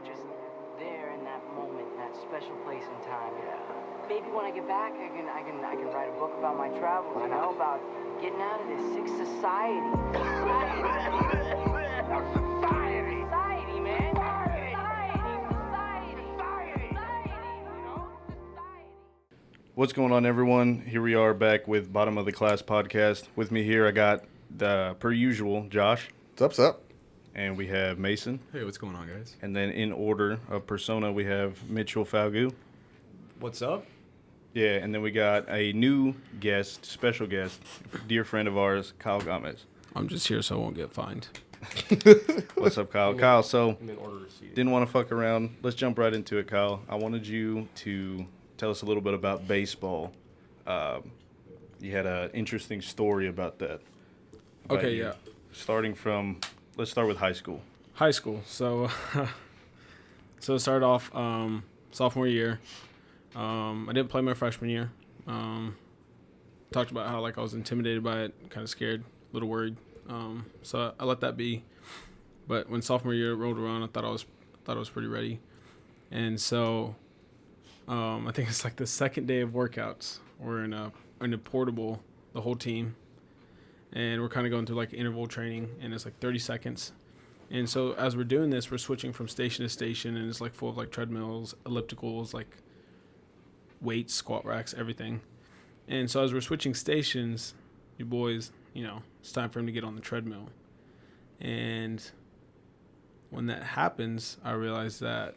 just there in that moment, that special place in time. Maybe when I get back, I can write a book about my travels, you know, about getting out of this sick society. Society, man. Society, you know? Society. What's going on, everyone? Here we are back with Bottom of the Class podcast. With me here, I got the per usual Josh, What's up? and we have Mason. Hey, what's going on, guys? And then in order of persona, we have Mitchell Falgu. What's up? Yeah, and then we got a new guest, special guest, dear friend of ours, Kyle Gamez. I'm just here so I won't get fined. What's up, Kyle? Kyle, so I'm in order to see it. didn't want to fuck around. Let's jump right into it, Kyle. I wanted you to tell us a little bit about baseball. You had an interesting story about that. Okay, you. yeah. Let's start with high school. High school. So, so it started off sophomore year. I didn't play my freshman year. Talked about how I was intimidated by it, kind of scared, a little worried. So I let that be. But when sophomore year rolled around, I thought I was pretty ready. And so I think it's the second day of workouts. We're in a portable, the whole team, and we're kind of going through interval training, and it's 30 seconds. And so as we're doing this, we're switching from station to station, and it's full of treadmills, ellipticals, weights, squat racks, everything. And so as we're switching stations, you boys, it's time for him to get on the treadmill. And when that happens, I realized that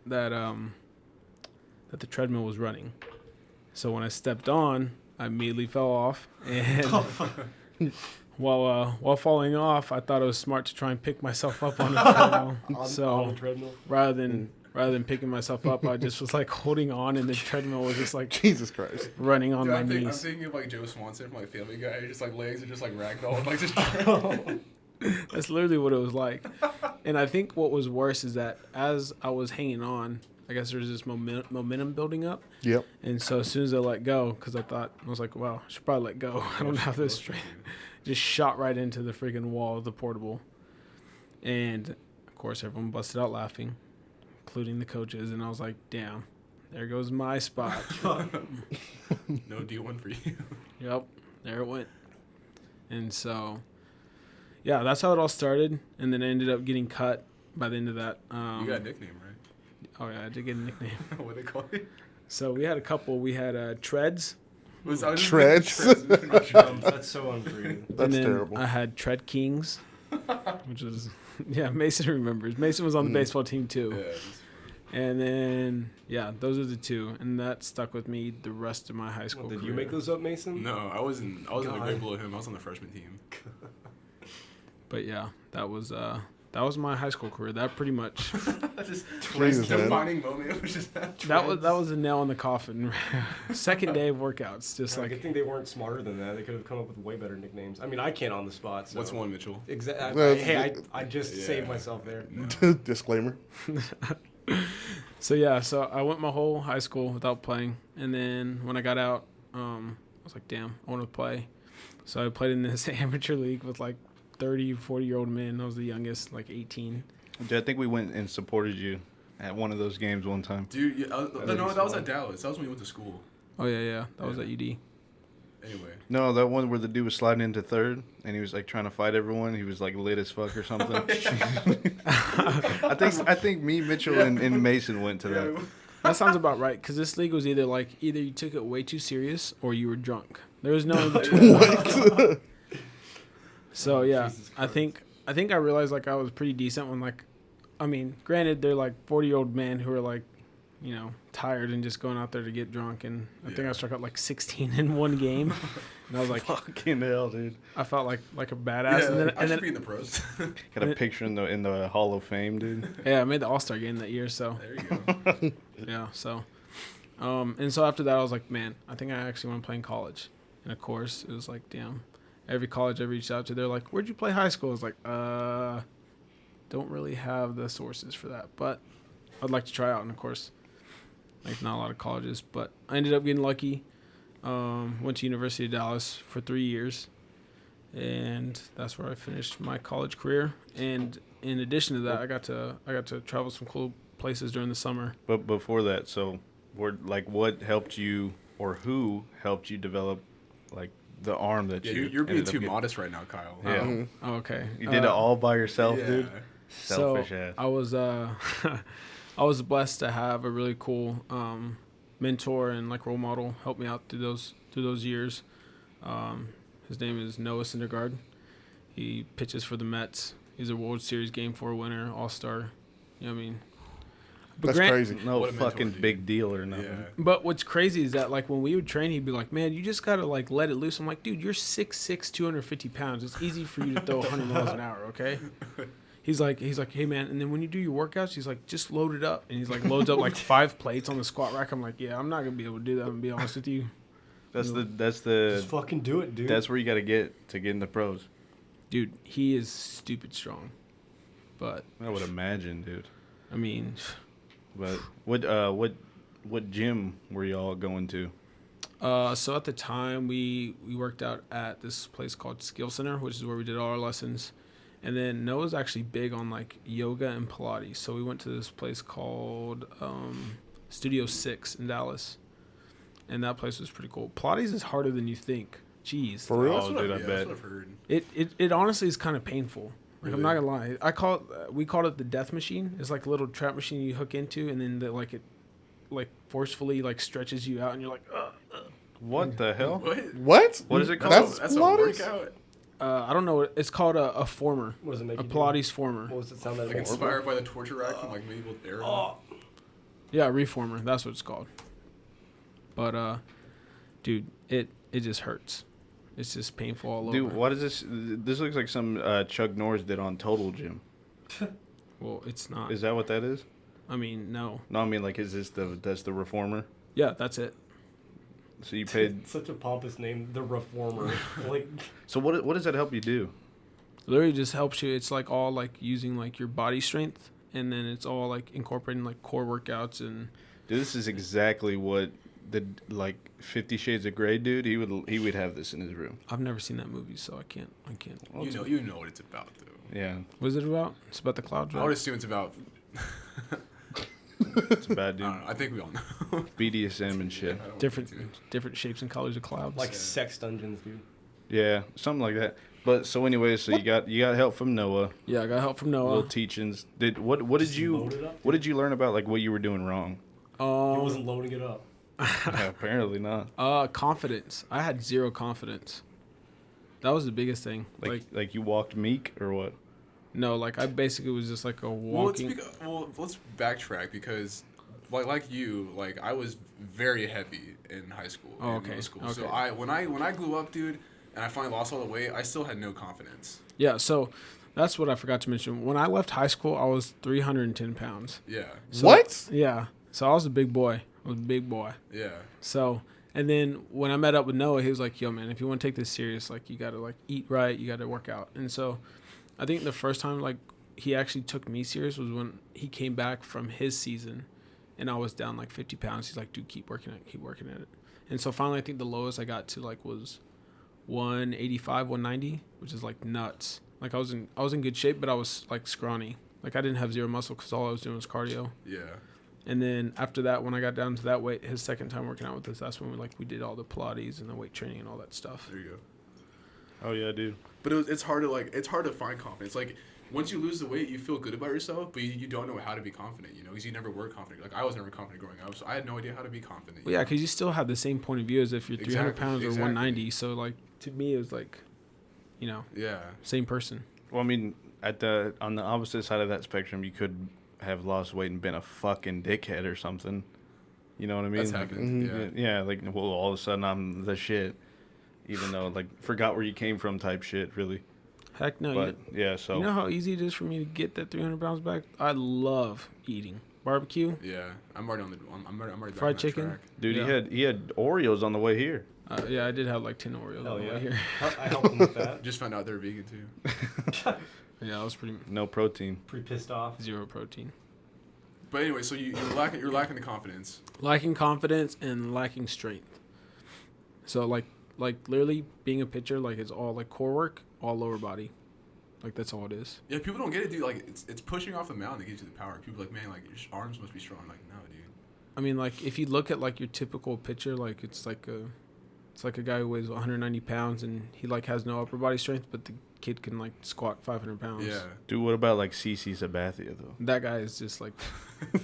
the treadmill was running. So when I stepped on, I immediately fell off, and while falling off, I thought it was smart to try and pick myself up on the treadmill. On the treadmill? rather than picking myself up, I just was holding on, and the treadmill was just Jesus Christ. running on my I'm knees. thinking of Joe Swanson from Family Guy, just legs are just ragdoll, just. That's literally what it was like. And I think what was worse is that as I was hanging on, I guess there's this momentum building up. Yep. And so as soon as I let go, because I was wow, I should probably let go. I don't have this straight. Just shot right into the freaking wall of the portable. And, of course, everyone busted out laughing, including the coaches. And I was like, damn, there goes my spot. No D1 for you. Yep, there it went. And so, yeah, that's how it all started. And then I ended up getting cut by the end of that. You got a nickname, right? Oh, yeah, I did get a nickname. What they call you? So we had a couple. We had Treads. Treads? That's so unfree. That's and then terrible. I had Tread Kings, which was, yeah, Mason remembers. Mason was on the baseball team too. Yeah. And then, yeah, those are the two. And that stuck with me the rest of my high school Did career. you make those up, Mason? No, I wasn't in the God. grade below him. I was on the freshman team. But yeah, that was my high school career. That pretty much, Just Jesus, man. defining moment was just that. that was a nail in the coffin. Second day of workouts, just I think they weren't smarter than that. They could have come up with way better nicknames. I mean, I can't on the spot. So. What's one, Mitchell? Well, Hey, I just Yeah. saved myself there. Disclaimer. So I went my whole high school without playing, and then when I got out, I was like, damn, I want to play. So I played in this amateur league with 30, 40-year-old men. I was the youngest, 18. Dude, I think we went and supported you at one of those games one time. Dude, yeah, no, that was at Dallas. That was when you went to school. Oh, yeah. That was at UD. Anyway. No, that one where the dude was sliding into third, and he was trying to fight everyone. He was lit as fuck or something. I think me, Mitchell, and Mason went to that. That sounds about right, because this league was either you took it way too serious or you were drunk. There was no in between. So, yeah, I think I realized I was pretty decent when granted, they're 40-year-old men who are tired and just going out there to get drunk, and I think I struck out 16 in one game, and I was Fucking hell, dude. I felt like a badass, Yeah, and then be in the pros. Got a picture in the Hall of Fame, dude. yeah, I made the All-Star game that year, so There you go. yeah, so and so after that I was like, man, I think I actually want to play in college, and of course it was damn, every college I reached out to, they're like, where'd you play high school? I was like, don't really have the sources for that, but I'd like to try out, and of course, not a lot of colleges, but I ended up getting lucky. Went to University of Dallas for 3 years, and that's where I finished my college career. And in addition to that, I got to travel some cool places during the summer. But before that, so what helped you, or who helped you develop like the arm that Yeah, you? you're being ended up too getting? modest right now, Kyle. Yeah. Oh, okay. You did it all by yourself, Yeah. dude. Selfish ass. I was I was blessed to have a really cool mentor and like role model help me out through those years. His name is Noah Syndergaard. He pitches for the Mets. He's a World Series Game 4 winner, All-Star. You know what I mean? But That's crazy. No What a mentor, fucking dude. big deal or nothing. Yeah. But what's crazy is that like when we would train, he'd be like, "Man, you just gotta like let it loose." I'm like, "Dude, you're 6'6", 250 pounds. It's easy for you to throw 100 miles an hour, okay?" He's like, "Hey man," and then when you do your workouts, he's like, "Just load it up," and he's like, loads up like 5 plates on the squat rack. I'm like, "Yeah, I'm not gonna be able to do that. I'm gonna be honest with you, That's Just the fucking do it, dude. that's where you got to get in the pros. dude. He is stupid strong, but I would imagine, dude. I mean." But what gym were y'all going to? So at the time we worked out at this place called Skill Center, which is where we did all our lessons. And then Noah's actually big on like yoga and Pilates. So we went to this place called Studio 6 in Dallas. And that place was pretty cool. Pilates is harder than you think. Jeez. For real? Oh, dude, I That's bet. what I've heard. It honestly is kind of painful. Like I'm not Really? gonna lie. We called it the death machine. It's like a little trap machine you hook into, and then it forcefully like stretches you out, and you're like, ugh. What the hell? What? What is it called? That's a Pilates? workout. I don't know. It's called a former, What does it make a you do? Pilates former. What does it sound like? Like inspired by the torture rack from like medieval era. Yeah, reformer. That's what it's called. But dude, it just hurts. It's just painful all Dude, over. what is this? This looks like some Chuck Norris did on Total Gym. Well, it's not. Is that what that is? I mean, no. No, I mean like, is this that's the reformer? Yeah, that's it. So you paid. Such a pompous name, the Reformer. Like, So what does that help you do? Literally just helps you. It's like all like using like your body strength, and then it's all like incorporating like core workouts and. Dude, this is exactly what the 50 Shades of Grey dude. He would have this in his room. I've never seen that movie, so I can't. Well, You know what it's about though. Yeah, What is it about? It's about the clouds, I would right? assume it's about. it's a bad I dude. don't know. I think we all know. BDSM and shit. I don't Different want to. different shapes and colors of clouds. like sex dungeons, dude. Yeah, something like that. But so anyway, so you got help from Noah. Yeah, I got help from Little Noah. teachings. What did Just you load it up, what did you learn about like what you were doing wrong? He wasn't loading it up. Yeah, apparently not. Confidence. I had zero confidence. That was the biggest thing. Like you walked meek or what? No, like I basically was just like a Well, walking. let's backtrack because, like you, like I was very heavy in high school. Oh, and okay, middle school. okay. So when I grew up, dude, and I finally lost all the weight, I still had no confidence. Yeah, so that's what I forgot to mention. When I left high school, I was 310 pounds. Yeah, So, What? Yeah, so I was a big boy. I was a big boy. yeah. So, and then when I met up with Noah, he was like, "Yo, man, if you want to take this serious, like you gotta like eat right, you gotta work out." And so, I think the first time like he actually took me serious was when he came back from his season, and I was down like 50 pounds. He's like, "Dude, keep working at it." And so finally, I think the lowest I got to like was 185, 190, which is like nuts. Like I was in good shape, but I was like scrawny. Like I didn't have zero muscle because all I was doing was cardio. Yeah. And then after that, when I got down to that weight, his second time working out with us, that's when we did all the Pilates and the weight training and all that stuff. There you go. Oh yeah, dude. But it's hard to find confidence. Like once you lose the weight, you feel good about yourself, but you don't know how to be confident. You know, because you never were confident. Like I was never confident growing up, so I had no idea how to be confident. Well, yeah, because you still have the same point of view as if you're 300 Exactly, pounds or exactly. 190. So like to me, it was like, you know, Yeah. same person. Well, I mean, on the opposite side of that spectrum, you could have lost weight and been a fucking dickhead or something. You know what I mean? That's happened. Mhm. Yeah. Yeah, like well, all of a sudden I'm the shit, even though like forgot where you came from type shit, really. Heck no. But yeah, so You know how easy it is for me to get that 300 pounds back? I love eating barbecue. Yeah. I'm already I'm already back Fried on that chicken? track. dude, Yeah. he had Oreos on the way here. Yeah, I did have like 10 Oreos Hell on the yeah. way here. I helped him with that. Just found out they're vegan too. Yeah, I was pretty No protein. Pretty pissed off. zero protein. But anyway, so you're lacking the confidence. Lacking confidence and lacking strength. So like like literally being a pitcher, like it's all like core work, all lower body. Like that's all it is. Yeah, people don't get it, dude. Like it's pushing off the mound that gives you the power. People are like, man, like your arms must be strong. Like, no, dude. I mean, like if you look at like your typical pitcher, like it's like a guy who weighs 190 pounds and he like has no upper body strength, but the kid can like squat 500 pounds. Yeah. Dude, what about like CC Sabathia though? That guy is just like, I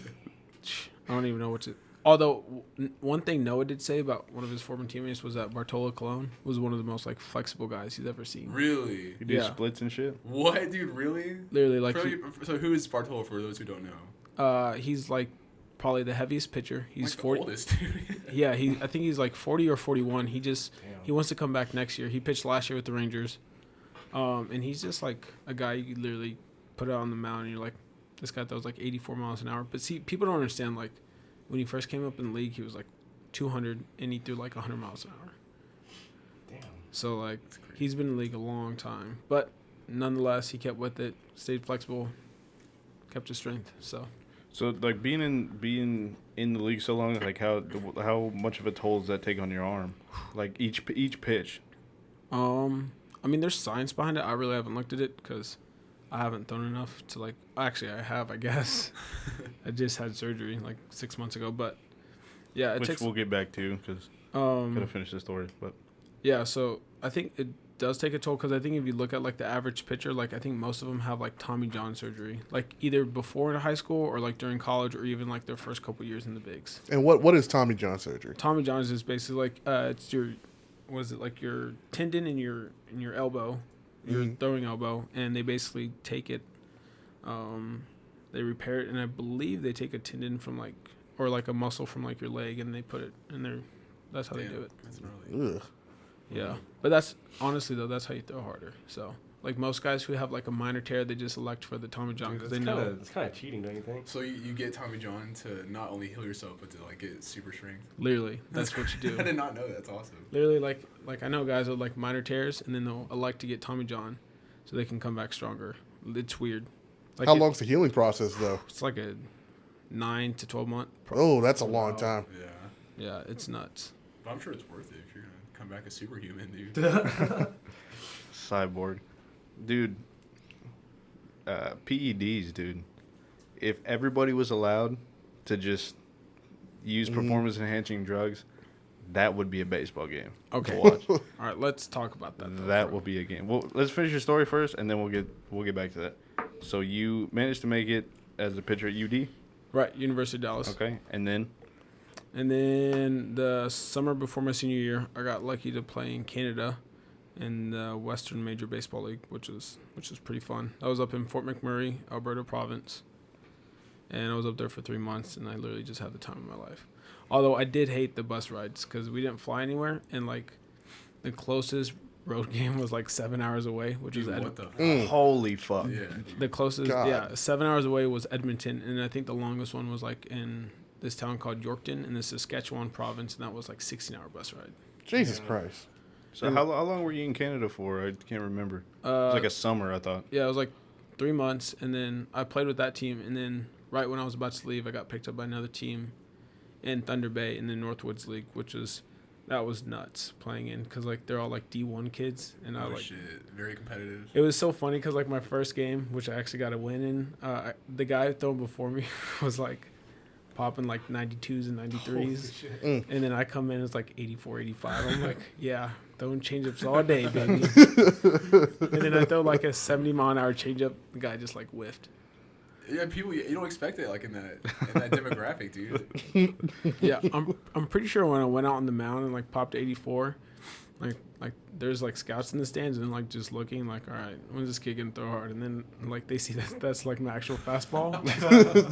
don't even know what to. Although one thing Noah did say about one of his former teammates was that Bartolo Colon was one of the most like flexible guys he's ever seen. Really? You do Yeah. splits and shit. What, dude? Really? Literally, like So who is Bartolo for those who don't know? he's like probably the heaviest pitcher. He's Like the 40. oldest, dude. Yeah, I think he's like 40 or 41. He Damn. wants to come back next year. He pitched last year with the Rangers, and he's just like a guy you could literally put out on the mound and you're like, this guy throws like 84 miles an hour. But see, people don't understand like. When he first came up in the league, he was like 200, and he threw like 100 miles an hour. Damn. So, like, he's been in the league a long time. But nonetheless, he kept with it, stayed flexible, kept his strength. So like being in the league so long, like how much of a toll does that take on your arm? Like each pitch. I mean, there's science behind it. I really haven't looked at it because I haven't thrown enough to like. Actually, I have, I guess. I just had surgery like 6 months ago, but yeah, Which we'll get back to because gotta finish the story. But yeah, so I think it does take a toll because I think if you look at like the average pitcher, like I think most of them have like Tommy John surgery, like either before in high school or like during college or even like their first couple years in the bigs. And what is Tommy John surgery? Tommy John is just basically like it's your, what is it, like your tendon in your elbow, your throwing elbow, and they basically take it, they repair it, and I believe they take a tendon from like, or like a muscle from like your leg, and they put it in there. That's how they do it. That's gnarly. Ugh. Yeah, but that's honestly though, that's how you throw harder. So like most guys who have like a minor tear, they just elect for the Tommy John because they know. It's kind of cheating, don't you think? So you get Tommy John to not only heal yourself, but to like get super strength. Literally, that's what you do. I did not know that. That's awesome. Literally, like I know guys with like minor tears, and then they'll elect to get Tommy John, so they can come back stronger. It's weird. Like How long's the healing process, though? It's like a 9 to 12 month. Oh, that's a long time. Yeah. Yeah, it's nuts. But I'm sure it's worth it if you're gonna come back a superhuman, dude. Cyborg, dude. PEDs, dude. If everybody was allowed to just use performance enhancing drugs, that would be a baseball game. Okay. To watch. All right, let's talk about that. Though, That will be a game. Well, let's finish your story first, and then we'll get back to that. So you managed to make it as a pitcher at UD, right. University of Dallas. okay? And then The summer before my senior year, I got lucky to play in Canada in the Western Major Baseball League, which was pretty fun. I was up in Fort McMurray, Alberta Province, and I was up there for 3 months, and I literally just had the time of my life. Although I did hate the bus rides because we didn't fly anywhere, and like the closest road game was like 7 hours away, which Dude, was what the? holy fuck. Yeah. the closest. God. Yeah, 7 hours away was Edmonton, and I think the longest one was like in this town called Yorkton in the Saskatchewan province, and that was like 16-hour bus ride. Jesus Christ. So how long were you in Canada for? I can't remember. It was like a summer, I thought. Yeah, it was like 3 months, and then I played with that team, and then right when I was about to leave, I got picked up by another team in Thunder Bay in the Northwoods League, that was nuts playing in because like they're all like D1 kids, and I Oh like shit! Very competitive. it was so funny because like my first game, which I actually got a win in, the guy throwing before me was like popping like 92s and 93s, and then I come in it's like 84, 85. I'm like, yeah, throwing changeups all day, baby. And then I throw like a 70-mile-an-hour changeup, the guy just like whiffed. Yeah, people you don't expect it like in that demographic, dude. Yeah, I'm pretty sure when I went out on the mound and like popped 84, like there's like scouts in the stands and like just looking like, all right, when's this kid gonna throw hard? And then like they see that's like my actual fastball.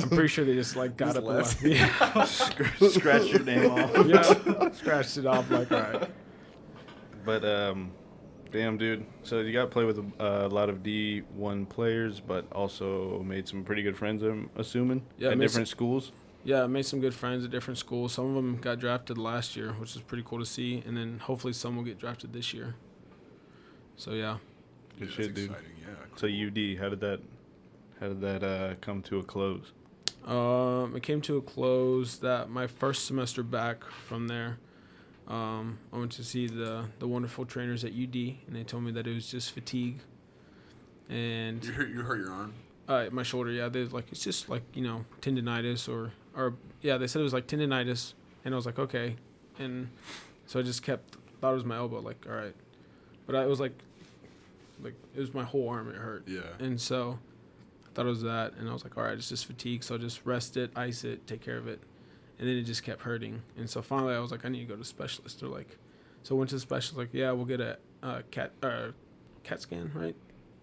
I'm pretty sure they just like got up and left. Yeah, Scratch your name off. yeah, scratched it off like, all right. But damn, dude. So you got to play with a lot of D1 players, but also made some pretty good friends, I'm assuming, Yeah, at made different schools. Yeah, I made some good friends at different schools. Some of them got drafted last year, which is pretty cool to see, and then hopefully some will get drafted this year. So yeah. Good Yeah, shit, that's dude. exciting, yeah. So UD, how did that come to a close? It came to a close that my first semester back from there, I went to see the wonderful trainers at UD, and they told me that it was just fatigue. And You hurt your arm. my shoulder, yeah, they like it's just like tendinitis or yeah, they said it was like tendinitis, and I was like okay, and so I just thought it was my elbow, like all right, but it was like it was my whole arm, it hurt. Yeah. And so I thought it was that, and I was like all right, it's just fatigue, so I'll just rest it, ice it, take care of it. And then it just kept hurting. And so finally I was like, I need to go to a specialist. They're like, so I went to the specialist, like, yeah, we'll get a CAT scan, right?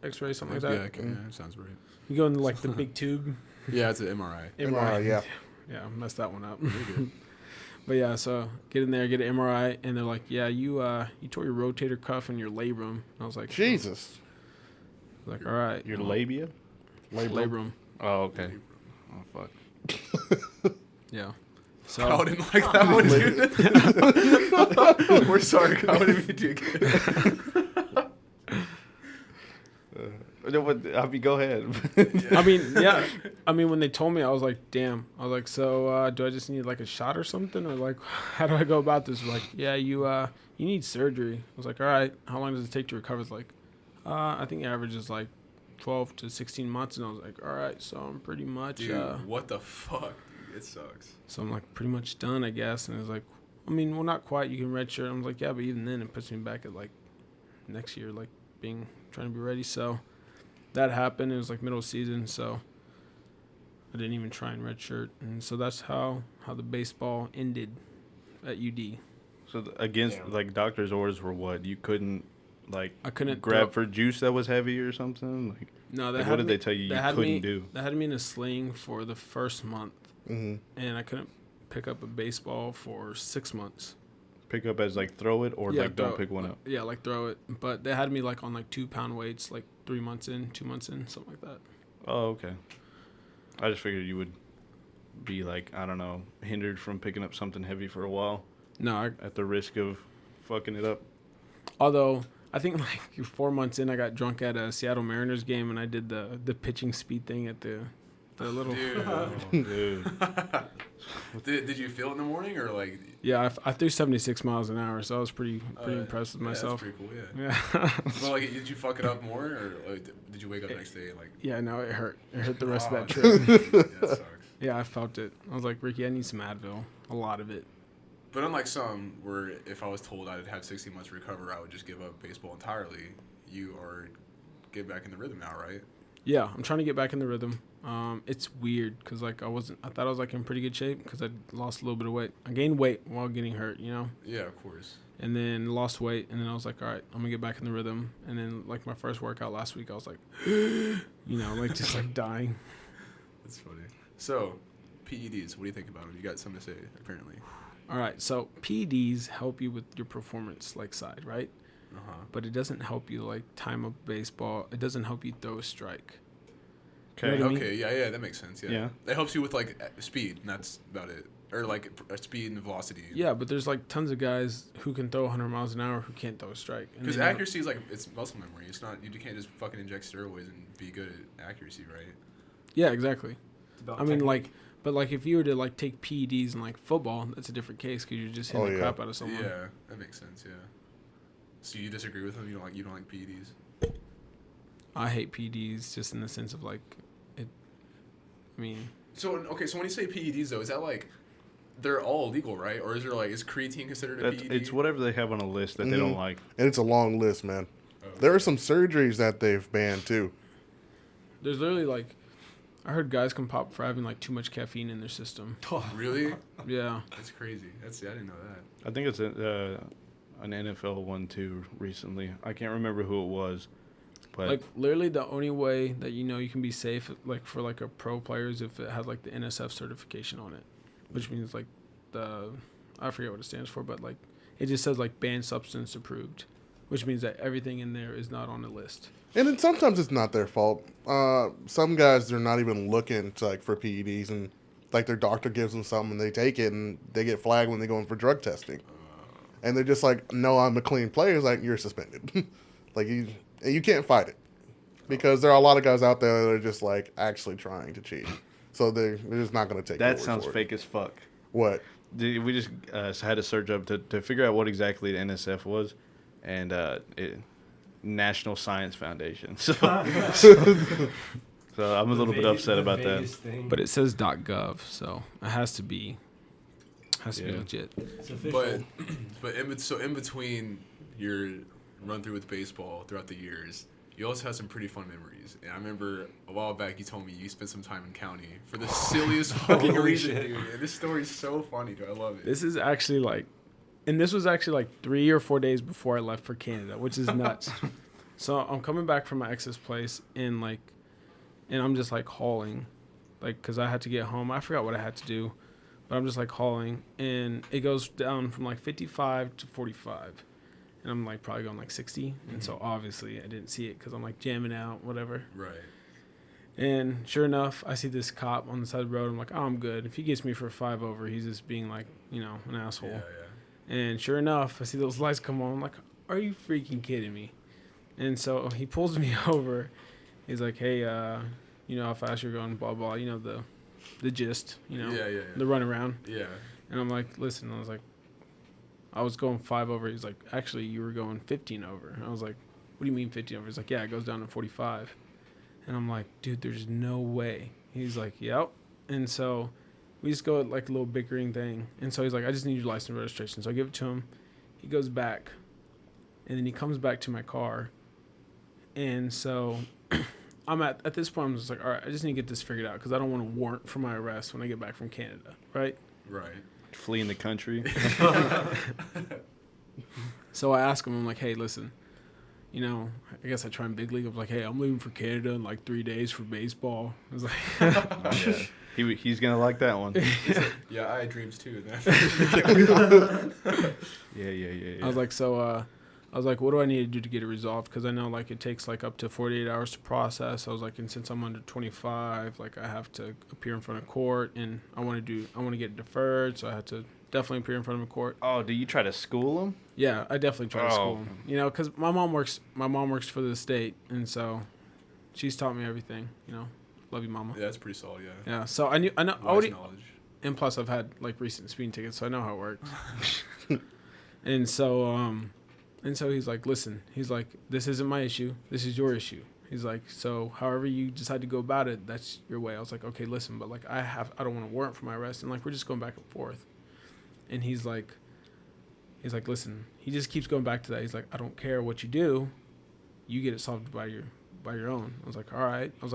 X-ray, something like that. Yeah, okay, yeah, sounds right. You go in like the big tube. Yeah, it's an MRI. MRI, yeah. Yeah, I messed that one up. Very good. But yeah, so get in there, get an MRI, and they're like, yeah, you tore your rotator cuff and your labrum. And I was like, Jesus. like, all right. Your labia? Labrum. Oh, okay. Oh, fuck. Yeah. I So didn't like that one, dude. We're sorry, Kyle. I didn't mean to Go ahead. I mean, yeah. I mean, when they told me, I was like, damn. I was like, so do I just need like a shot or something? Or like, how do I go about this? Like, yeah, you need surgery. I was like, all right. How long does it take to recover? It's like, I think the average is like 12 to 16 months. And I was like, all right. So I'm pretty much. Dude, what the fuck? Dude, it sucks. So I'm like pretty much done, I guess. And it was like, I mean, well, not quite. You can redshirt. I'm like, yeah, but even then, it puts me back at like next year, like trying to be ready. So that happened. It was like middle of season, so I didn't even try and redshirt. And so that's how the baseball ended at UD. So against like doctor's orders were what? You couldn't like I couldn't grab for juice that was heavy or something? Like, No, they like had what did me, they tell you they you had couldn't me, do? They had me in a sling for the first month, Mm-hmm. and I couldn't pick up a baseball for 6 months. Pick up as like throw it or like don't throw- pick one up? Yeah, like throw it. But they had me like on like 2 pound weights, like 3 months in, 2 months in, something like that. Oh, okay. I just figured you would be like, I don't know, hindered from picking up something heavy for a while No, at the risk of fucking it up. although I think like 4 months in, I got drunk at a Seattle Mariners game, and I did the pitching speed thing at the little. Dude. Dude. Did you feel it in the morning or like? Yeah, I threw 76 miles an hour, so I was pretty impressed with yeah, myself. That's pretty cool. Yeah. Yeah. But like, did you fuck it up more, or like, did you wake up the next day and like? Yeah, no, it hurt. It hurt the rest Oh, of that trip. dude, that sucks. Yeah, I felt it. I was like, Ricky, I need some Advil. A lot of it. But unlike some, where if I was told I'd have 60 months to recover, I would just give up baseball entirely. You are get back in the rhythm now, right? Yeah, I'm trying to get back in the rhythm. It's weird because like I thought I was like in pretty good shape because I lost a little bit of weight. I gained weight while getting hurt, Yeah, of course. and then lost weight, and then I was like, all right, I'm gonna get back in the rhythm. And then like my first workout last week, I was like, like just like dying. That's funny. So, PEDs, what do you think about them? You got something to say, apparently. All right, so PEDs help you with your performance like side, right? Uh-huh. But it doesn't help you like time a baseball. It doesn't help you throw a strike. Okay. You know what I mean? Okay, yeah, that makes sense, yeah. Yeah. It helps you with, like, speed, and that's about it. Or, like, speed and velocity. Yeah, but there's like tons of guys who can throw 100 miles an hour who can't throw a strike. And Because they never- accuracy is, like, it's muscle memory. It's not, you can't just fucking inject steroids and be good at accuracy, right? Yeah, exactly. It's about I mean, technique. like, but like if you were to like take PEDs in like football, that's a different case because you're just hitting Oh, the yeah. crap out of someone. Yeah, that makes sense, yeah. So you disagree with them? You don't like PEDs? I hate PEDs just in the sense of like it. I mean, So when you say PEDs though, is that like they're all illegal, right? Or is creatine considered a PED? It's whatever they have on a list that they don't Mhm. like. And it's a long list, man. Oh. There are some surgeries that they've banned too. there's literally like, I heard guys can pop for having like too much caffeine in their system. Really? Yeah. That's crazy. I didn't know that. I think it's an NFL one too recently. I can't remember who it was, but Like literally the only way that you can be safe like for like a pro player is if it has like the NSF certification on it, which means like I forget what it stands for, but like it just says like banned substance approved, which means that everything in there is not on the list. And then sometimes it's not their fault. Some guys, they're not even looking to, like, for PEDs, and like their doctor gives them something and they take it and they get flagged when they go in for drug testing. And they're just like, no, I'm a clean player. It's like, you're suspended. Like, you can't fight it. Because there are a lot of guys out there that are just like actually trying to cheat. So they're just not going to take your that word sounds for it. fake as fuck. What? We just had to search up to figure out what exactly the NSF was, and National Science Foundation. So, so I'm a little bit upset about that. But it says .gov, so it has to be legit. It's official. But in between your run through with baseball throughout the years, you also have some pretty fun memories. And I remember a while back you told me you spent some time in county for the silliest fucking Holy reason, shit. dude. And this story is so funny, dude. I love it. This is actually this was actually 3 or 4 days before I left for Canada, which is nuts. So I'm coming back from my ex's place and I'm just hauling, because I had to get home. I forgot what I had to do, but I'm just hauling, and it goes down from 55 to 45. And I'm probably going 60. And so obviously I didn't see it because I'm jamming out, whatever. Right. And sure enough, I see this cop on the side of the road. I'm like, oh, I'm good. If he gets me for a 5 over, he's just being an asshole. Yeah. And sure enough, I see those lights come on. I'm like, are you freaking kidding me? And so he pulls me over. He's like, hey, how fast you're going, blah, blah. The gist, Yeah. the runaround. Yeah. And I'm like, listen, I was going 5 over. He's like, actually, you were going 15 over. And I was like, what do you mean 15 over? He's like, yeah, it goes down to 45. And I'm like, dude, there's no way. He's like, yep. And so we just go at a little bickering thing. And so he's like, I just need your license and registration. So I give it to him. He goes back. And then he comes back to my car. And so I'm at this point, I'm just like, all right, I just need to get this figured out because I don't want a warrant for my arrest when I get back from Canada, right? Right. Fleeing the country. So I ask him, I'm like, hey, listen, I guess I try and big league. I'm like, hey, I'm leaving for Canada in 3 days for baseball. I was like, He's gonna like that one. Yeah, I had dreams too. Yeah. I was like, so I was like, what do I need to do to get it resolved? Because I know it takes up to 48 hours to process. I was like, and since I'm under 25, I have to appear in front of court, and I want to get it deferred, so I had to definitely appear in front of a court. Oh, do you try to school him? Yeah, I definitely try to school him. Because my mom works for the state, and so she's taught me everything. Love you, mama. Yeah, that's pretty solid. Yeah. Yeah, so I know Wise already, knowledge. and plus I've had recent speeding tickets, so I know how it works. And so he's like, listen, he's like, this isn't my issue. This is your issue. He's like, so however you decide to go about it, that's your way. I was like, okay, listen, but I don't want a warrant for my arrest. And we're just going back and forth. And he's like, listen, he just keeps going back to that. He's like, I don't care what you do. You get it solved by your own. I was like, all right. I was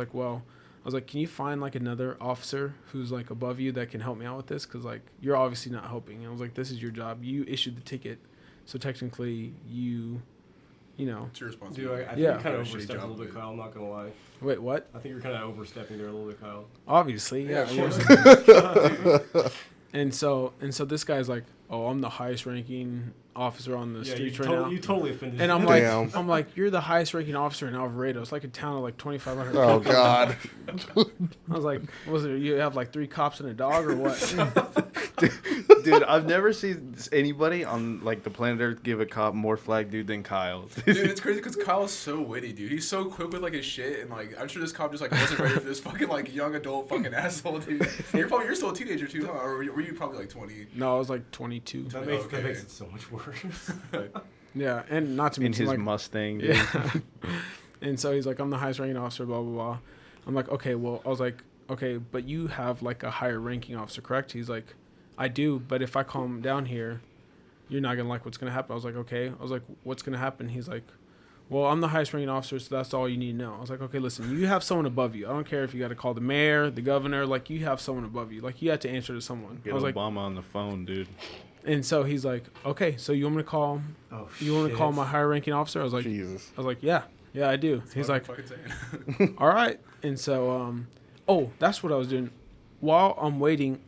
like, can you find another officer who's above you that can help me out with this? Cause you're obviously not helping. And I was like, this is your job. You issued the ticket. So technically, It's your responsibility. Dude, I think Yeah. you kind of Shitty overstepped a job little bit, of it. Kyle. I'm not gonna lie. Wait, what? I think you're kind of overstepping there a little bit, Kyle. Obviously, yeah. Yeah, of course. And so this guy's like, oh, I'm the highest ranking officer on the Yeah, streets you, right now. you totally offended. And I'm him. like, Damn. you're the highest ranking officer in Alvarado. It's like a town of 2,500 Oh people. God. I was like, you have 3 cops and a dog or what? Dude, I've never seen anybody on the planet Earth give a cop more flag, dude, than Kyle. Dude, it's crazy because Kyle's so witty, dude. He's so quick with his shit, and I'm sure this cop just wasn't ready for this fucking young adult fucking asshole, dude. And you're still a teenager too, huh? Or were you probably 20? No, I was 22. That makes it so much worse. Yeah, and not to In mention his Mustang, dude. yeah. And so he's like, I'm the highest ranking officer, blah blah blah. I'm like, okay, well, I was like, okay, but you have a higher ranking officer, correct? He's like, I do, but if I call him down here, you're not gonna like what's gonna happen. I was like, okay. I was like, what's gonna happen? He's like, well, I'm the highest ranking officer, so that's all you need to know. I was like, okay, listen, you have someone above you. I don't care if you got to call the mayor, the governor, you have someone above you. You have to answer to someone. Get I was Obama on the phone, dude. and so he's like, okay, so you want me to call? Oh, You want me to call my higher ranking officer? I was like, Jesus. yeah, I do. That's He's what like, I'm fucking saying. all right. And so, that's what I was doing. While I'm waiting,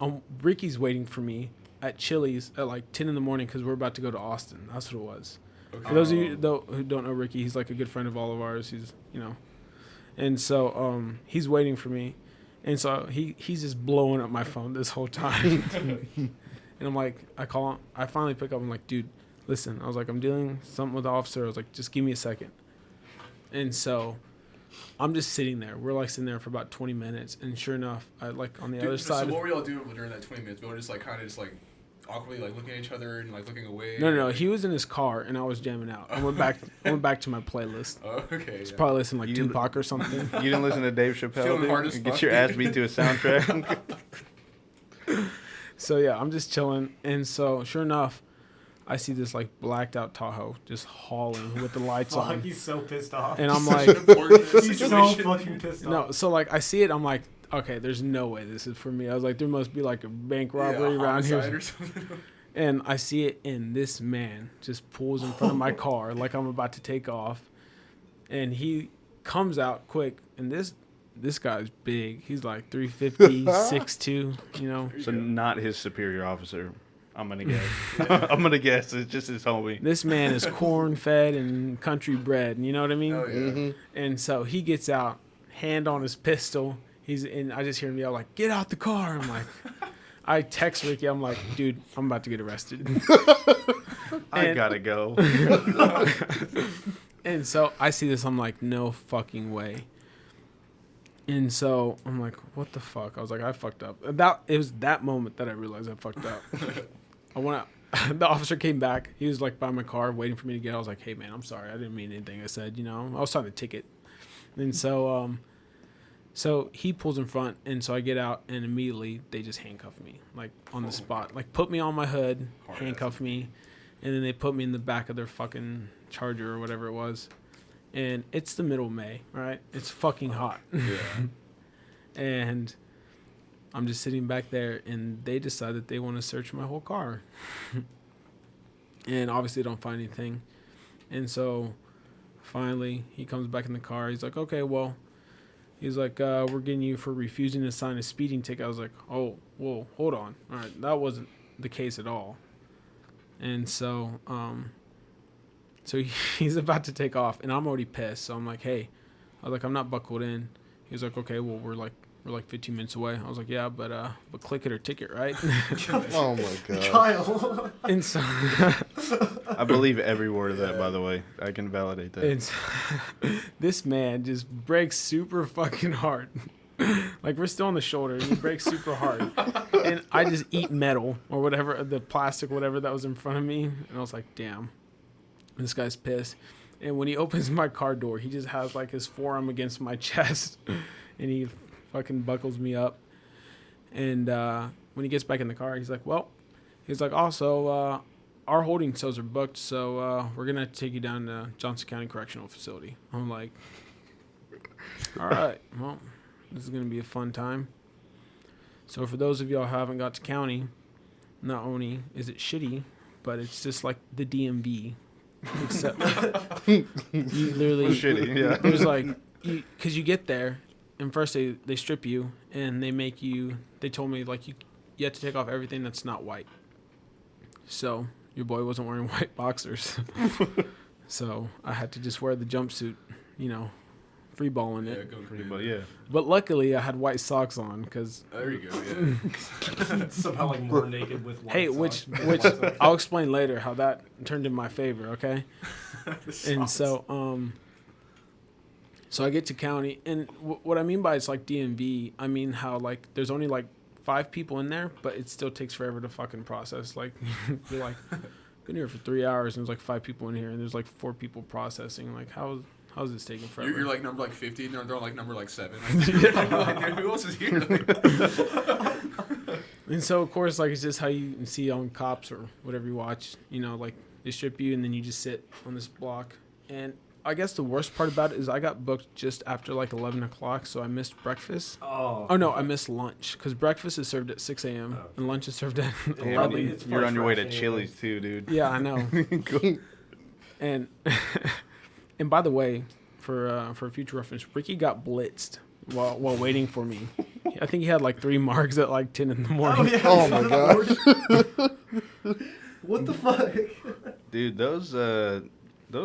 Ricky's waiting for me at Chili's at 10 in the morning because we're about to go to Austin. That's what it was. Okay. For those of you who don't know Ricky, he's a good friend of all of ours. He's, and so he's waiting for me. And so he's just blowing up my phone this whole time. And I'm like, I call him. I finally pick up. I'm like, dude, listen. I was like, I'm dealing something with the officer. I was like, just give me a second. And so I'm just sitting there. We're sitting there for about 20 minutes. And sure enough, I on the other So side. what were y'all doing during that 20 minutes? We were just kind of awkwardly like looking at each other and like looking away? No. He was in his car and I was jamming out. I went back to my playlist. Oh, okay. It's Yeah. probably listening like You- Tupac or something. You didn't listen to Dave Chappelle, Feeling hard dude? as Get fuck. your ass beat to a soundtrack. So yeah, I'm just chilling, and so sure enough, I see this like blacked out Tahoe just hauling with the lights Fuck, on, he's so pissed off. and I'm like, Important He's so situation. fucking pissed no. off. So like I see it, I'm like, okay, there's no way this is for me. I was like, there must be like a bank robbery around homicide here. or something. And I see it, and this man just pulls in front of my car like I'm about to take off, and he comes out quick, and this guy's big. He's like 350, 6'2", you know. So not his superior officer. I'm gonna guess. I'm gonna guess it's just his homie. This man is corn-fed and country bred, you know what I mean? Oh yeah. Mm-hmm. And so he gets out, hand on his pistol. And I just hear him yell like, "Get out the car!" I'm like, I text Ricky. I'm like, dude, I'm about to get arrested. I And- gotta go. And so I see this. I'm like, no fucking way. And so I'm like, what the fuck? I was like, I fucked up. It was that moment that I realized I fucked up. I went out. The officer came back. He was like by my car waiting for me to get out. I was like, hey man, I'm sorry. I didn't mean anything. I said, I was trying to ticket. And so so he pulls in front, and so I get out, and immediately they just handcuff me, like on the spot, like put me on my hood, handcuff me, and then they put me in the back of their fucking Charger or whatever it was. And it's the middle of May, right? It's fucking hot. Yeah. And I'm just sitting back there, and they decide that they want to search my whole car. And obviously don't find anything. And so finally he comes back in the car. He's like, okay, well, he's like, we're getting you for refusing to sign a speeding ticket. I was like, oh, whoa, hold on. All right, that wasn't the case at all. And so, so he's about to take off, and I'm already pissed. So I'm like, hey, I was like, I'm not buckled in. He was like, okay, well, we're like 15 minutes away. I was like, yeah, but click it or ticket, right? Oh my god. Kyle. And so, I believe every word of that, by the way. I can validate that. and so this man just brakes super fucking hard. Like we're still on the shoulder, and he brakes super hard. And I just eat metal or whatever, the plastic, whatever that was in front of me. And I was like, damn, this guy's pissed. And when he opens my car door, he just has like his forearm against my chest, and he fucking buckles me up. And when he gets back in the car, he's like, well, he's like, also, our holding cells are booked, so we're going to take you down to Johnson County Correctional Facility. I'm like, all right, well, this is going to be a fun time. So for those of y'all who haven't got to county, not only is it shitty, but it's just like the DMV. Except you literally, Shitty, yeah. there's like, because you get there, and first they strip you, and they told me like you have to take off everything that's not white. So your boy wasn't wearing white boxers. So I had to just wear the jumpsuit, free balling it. Go Pretty much, yeah. But luckily I had white socks on because, There you go. Yeah. Somehow like more naked with white hey, socks. which I'll explain later how that turned in my favor, okay? And so, so I get to county, and what I mean by it's like DMV, I mean how like there's only like 5 people in there, but it still takes forever to fucking process. Like you're like been here for 3 hours, and there's like 5 people in here, and there's like 4 people processing. Like how's this taking forever? You're like number like 50, and they're like number like 7. Like, who else is here? Like, And so of course, like it's just how you see on Cops or whatever you watch. Like they strip you, and then you just sit on this block. And I guess the worst part about it is I got booked just after like 11 o'clock, so I missed breakfast. Oh No, I missed lunch because breakfast is served at 6 a.m. Oh. and lunch is served at Damn, 11. it's you're on your way to fresh Chili's too, dude. Yeah, I know. And and by the way, for future reference, Ricky got blitzed while waiting for me. I think he had like 3 marks at like 10 in the morning. yeah. Oh my gosh. What the fuck? Dude, those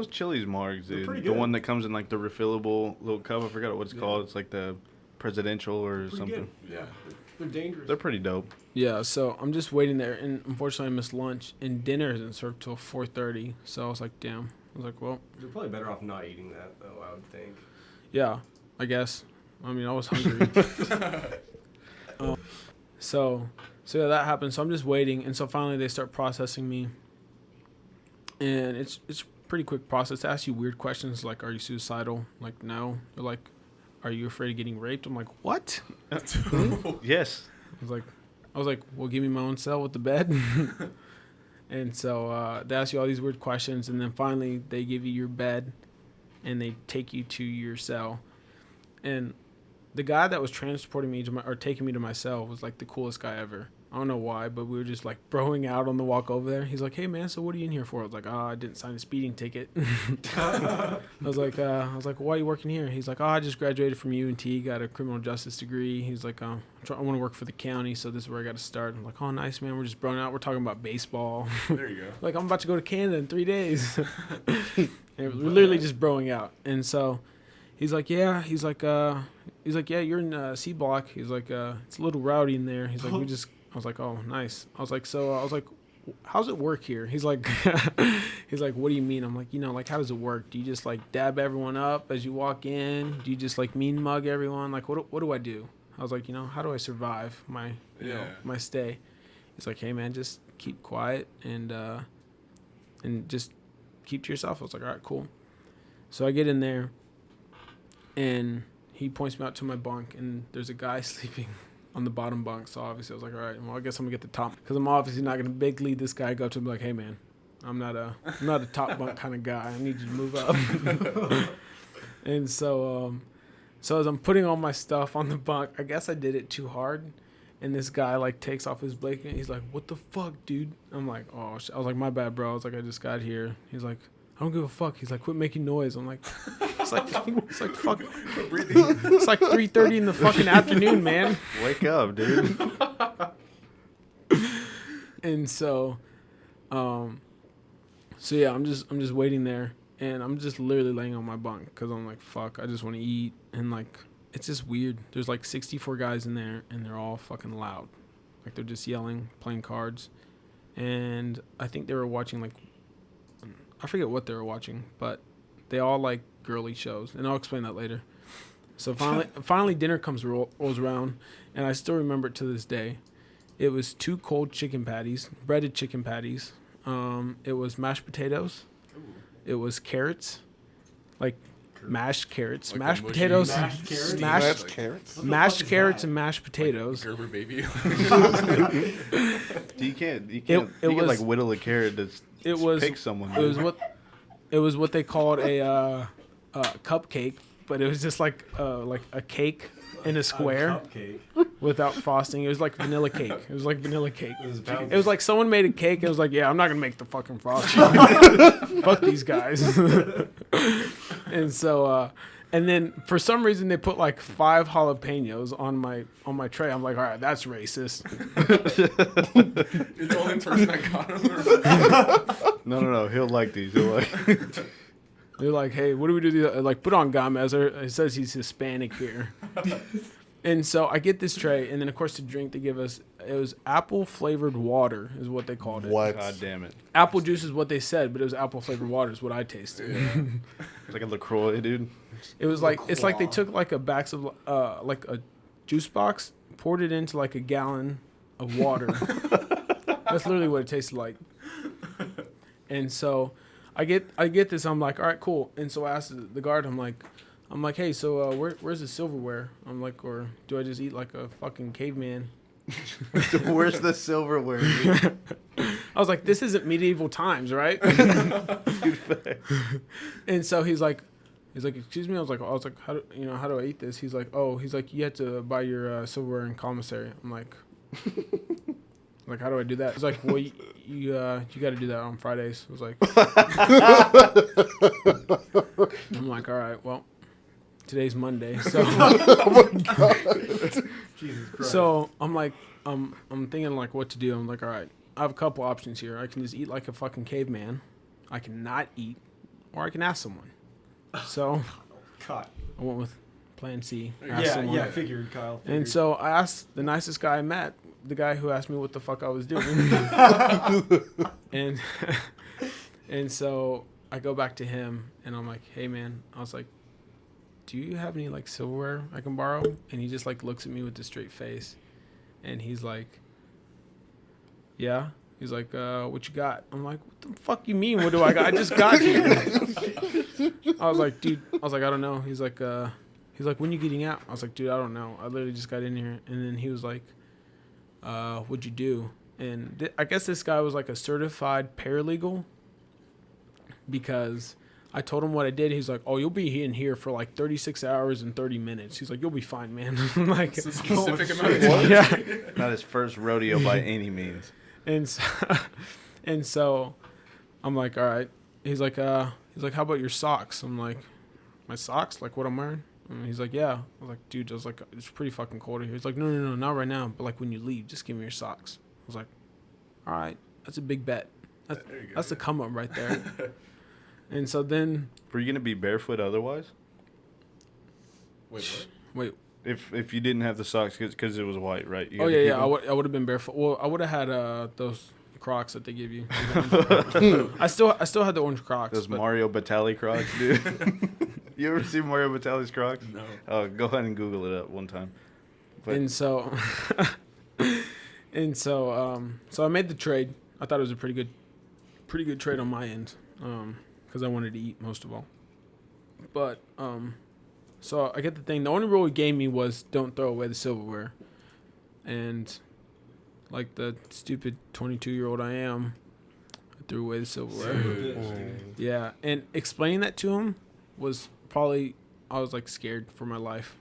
Chili's margs, They're dude. pretty The good. one that comes in like the refillable little cup. I forgot what it's Yeah. called. It's like the presidential or Pretty something. good. yeah. They're dangerous. They're pretty dope. Yeah, so I'm just waiting there, and unfortunately I missed lunch, and dinner isn't served till 4:30. So I was like, damn. I was like, well, You're probably better off not eating that, though, I would think. yeah, I guess. I mean, I was hungry. So So yeah, that happened. So I'm just waiting, and so finally they start processing me, and it's pretty quick process. They ask you weird questions like, "Are you suicidal?" Like, no. They're like, "Are you afraid of getting raped?" I'm like, "What?" Yes. I was like, "Well, give me my own cell with the bed." And so they ask you all these weird questions, and then finally they give you your bed, and they take you to your cell. And the guy that was transporting me or taking me to my cell was like the coolest guy ever. I don't know why, but we were just like broing out on the walk over there. He's like, "Hey man, so what are you in here for?" I was like, "Oh, I didn't sign a speeding ticket." I was like, "Why are you working here?" He's like, "Oh, I just graduated from UNT, got a criminal justice degree." He's like, I want to work for the county, so this is where I got to start." I'm like, "Oh, nice man, we're just broing out. We're talking about baseball." There you go. Like, I'm about to go to Canada in 3 days. And we're literally just broing out. And so he's like, "Yeah." He's like, "Yeah, you're in C block." He's like, "It's a little rowdy in there." He's like, I was like, "Oh, nice." I was like, "How's it work here?" He's like, "What do you mean?" I'm like, like, how does it work? Do you just like dab everyone up as you walk in? Do you just like mean mug everyone? Like, what do I do? I was like, how do I survive my, my stay? He's like, "Hey man, just keep quiet and just keep to yourself." I was like, "All right, cool." So I get in there, and he points me out to my bunk, and there's a guy sleeping on the bottom bunk. So obviously I was like, all right, well, I guess I'm gonna get the top, because I'm obviously not gonna big lead this guy, go up to him like, "Hey man, I'm not a top bunk kind of guy. I need you to move up." And so as I'm putting all my stuff on the bunk, I guess I did it too hard, and this guy like takes off his blanket. He's like, "What the fuck, dude?" I'm like, "Oh," I was like, "My bad, bro." I was like, "I just got here." He's like, "I don't give a fuck." He's like, "Quit making noise." I'm like, it's like fuck. It's like 3:30 in the fucking afternoon, man. Wake up, dude. And so yeah, I'm just waiting there, and I'm just literally laying on my bunk because I'm like, fuck, I just want to eat, and like, it's just weird. There's like 64 guys in there, and they're all fucking loud, like they're just yelling, playing cards, and I think they were watching like, I forget what they were watching, but they all like girly shows, and I'll explain that later. So finally dinner rolls around, and I still remember it to this day. It was 2 cold chicken patties, breaded chicken patties. It was mashed potatoes. Ooh. It was carrots, like mashed carrots, Like mashed a mushy- potatoes, Mashed carrots? Mashed carrots. mashed carrots and mashed potatoes. Gerber baby. You can't It you can was- like whittle a carrot to It was pick someone. it was what they called a cupcake, but it was just like a cake in a square Cupcake. without frosting. It was like vanilla cake. It was like vanilla cake. It It was like someone made a cake. It was like, yeah, I'm not gonna make the fucking frosting. Fuck these guys. And so, and then for some reason they put like 5 jalapenos on my tray. I'm like, all right, that's racist. You're the only person that got him. No. He'll like these. He'll like. They're like, "Hey, what do we do?" Like, put on Gamez. It says he's Hispanic here. And so I get this tray, and then of course the drink they give us, it was apple flavored water, is what they called it. What? God damn it! Apple juice is what they said, but it was apple flavored water is what I tasted. It's like a LaCroix, dude. It was like, it's like they took like a box of like a juice box, poured it into like a gallon of water. That's literally what it tasted like. And so I get this. I'm like, all right, cool. And so I asked the guard. I'm like, "Hey, so where's the silverware?" I'm like, "Or do I just eat like a fucking caveman?" Where's the silverware? Dude? I was like, "This isn't medieval times, right?" And so he's like, "Excuse me." I was like, "How do I eat this?" He's like, "You have to buy your silverware in commissary." I'm like, "Like, how do I do that?" He's like, "Well, you got to do that on Fridays." I was like, I'm like, "All right, well, today's Monday, so." Jesus Christ. So I'm like, I'm thinking like what to do. I'm like, all right, I have a couple options here. I can just eat like a fucking caveman, I can not eat, or I can ask someone. So Cut. I went with plan C. Yeah, figured, Kyle. And so I asked the nicest guy I met, the guy who asked me what the fuck I was doing. and so I go back to him, and I'm like, "Hey man," I was like, "Do you have any like silverware I can borrow?" And he just like looks at me with a straight face, and he's like, yeah. He's like, what you got? I'm like, what the fuck you mean? What do I got? I just got here. I was like, dude. I was like, I don't know. He's like, when you getting out? I was like, dude, I don't know. I literally just got in here. And then he was like, what'd you do? And I guess this guy was like a certified paralegal because I told him what I did. He's like, oh, you'll be in here for like 36 hours and 30 minutes. He's like, you'll be fine, man. I'm like, It's a specific amount of time. yeah. Not his first rodeo by any means. And so I'm like, all right. He's like, how about your socks? I'm like, my socks? Like what I'm wearing? And he's like, yeah. I was like, dude, it's pretty fucking cold here. He's like, no, not right now. But like when you leave, just give me your socks. I was like, all right, that's a big bet. That's a come up right there. And so then, Were you gonna be barefoot otherwise? wait. If you didn't have the socks because it was white, right? You Oh had to yeah, keep yeah. them? I would have been barefoot. Well, I would have had those Crocs that they give you. I still had the orange Crocs. Those but- Mario Batali Crocs, dude. You ever see Mario Batali's Crocs? No. Oh, go ahead and Google it up one time. But And so, so I made the trade. I thought it was a pretty good trade on my end, because I wanted to eat most of all. But so I get the thing. The only rule he gave me was don't throw away the silverware, and like the stupid 22-year-old I am, I threw away the silverware. Yeah, and explaining that to him was probably I was like scared for my life.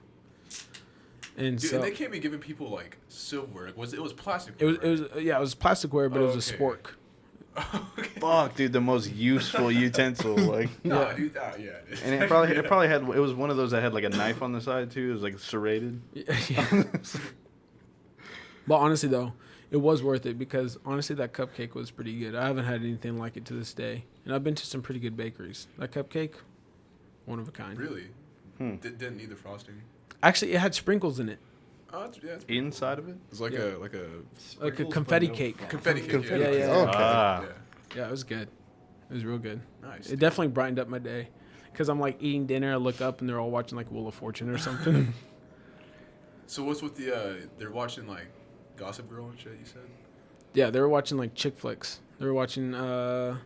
And Dude, so and they can't be giving people like silverware. It was plastic. it was plasticware, but it was a okay. spork. Okay. fuck, dude, the most useful utensil, like. Nah, Yeah. dude, yeah. And it probably had. It was one of those that had like a knife on the side too. It was like serrated. Yeah. But honestly though, it was worth it because honestly that cupcake was pretty good. I haven't had anything like it to this day, and I've been to some pretty good bakeries. That cupcake, one of a kind. Really? Hmm. Didn't need the frosting. Actually, it had sprinkles in it, Oh, it's pretty Inside of it. It's like Yeah. like a like a confetti cake. confetti cake. Confetti Yeah, cake. yeah. Okay. Ah. Yeah. Yeah, it was good. It was real good. Nice. It definitely brightened up my day, because I'm like eating dinner. I look up and they're all watching like Wheel of Fortune or something. So what's with the they're watching like Gossip Girl and shit, you said? Yeah, they were watching like chick flicks. They were watching oh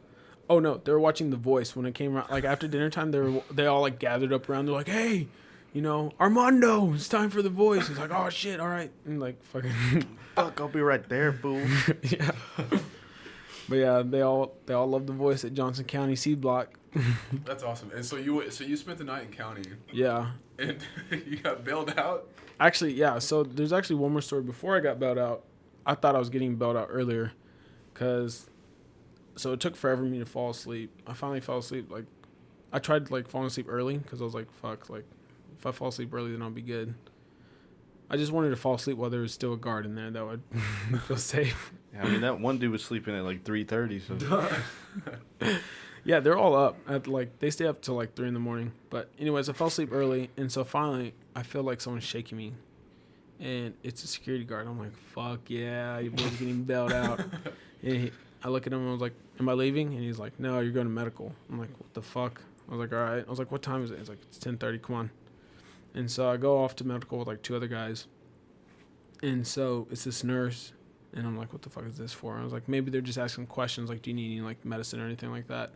no, they were watching The Voice when it came around. Like after dinner time, they all like gathered up around. They're like, "Hey, you know, Armando, it's time for The Voice." He's like, "Oh shit, all right." And like fucking Fuck, I'll be right there, fool. yeah. But yeah, they all love The Voice at Johnson County C Block. That's awesome. And so you spent the night in county Yeah. and you got bailed out? Actually, yeah. So there's actually one more story. Before I got bailed out, I thought I was getting bailed out earlier, so it took forever for me to fall asleep. I finally fell asleep. Like, I tried like falling asleep early because I was like, fuck, like if I fall asleep early, then I'll be good. I just wanted to fall asleep while there was still a guard in there that would feel safe. Yeah, I mean that one dude was sleeping at like 3:30. So Yeah, they're all up at like they stay up till like 3 a.m. But anyways, I fell asleep early, and so finally I feel like someone's shaking me, and it's a security guard. I'm like, fuck yeah, your boy's getting bailed out. And I look at him and I was like, am I leaving? And he's like, no, you're going to medical. I'm like, what the fuck? I was like, all right. I was like, what time is it? He's like, it's 10:30. Come on. And so I go off to medical with like 2 other guys, and so it's this nurse. And I'm like, what the fuck is this for? I was like, maybe they're just asking questions, like, do you need any, like, medicine or anything like that?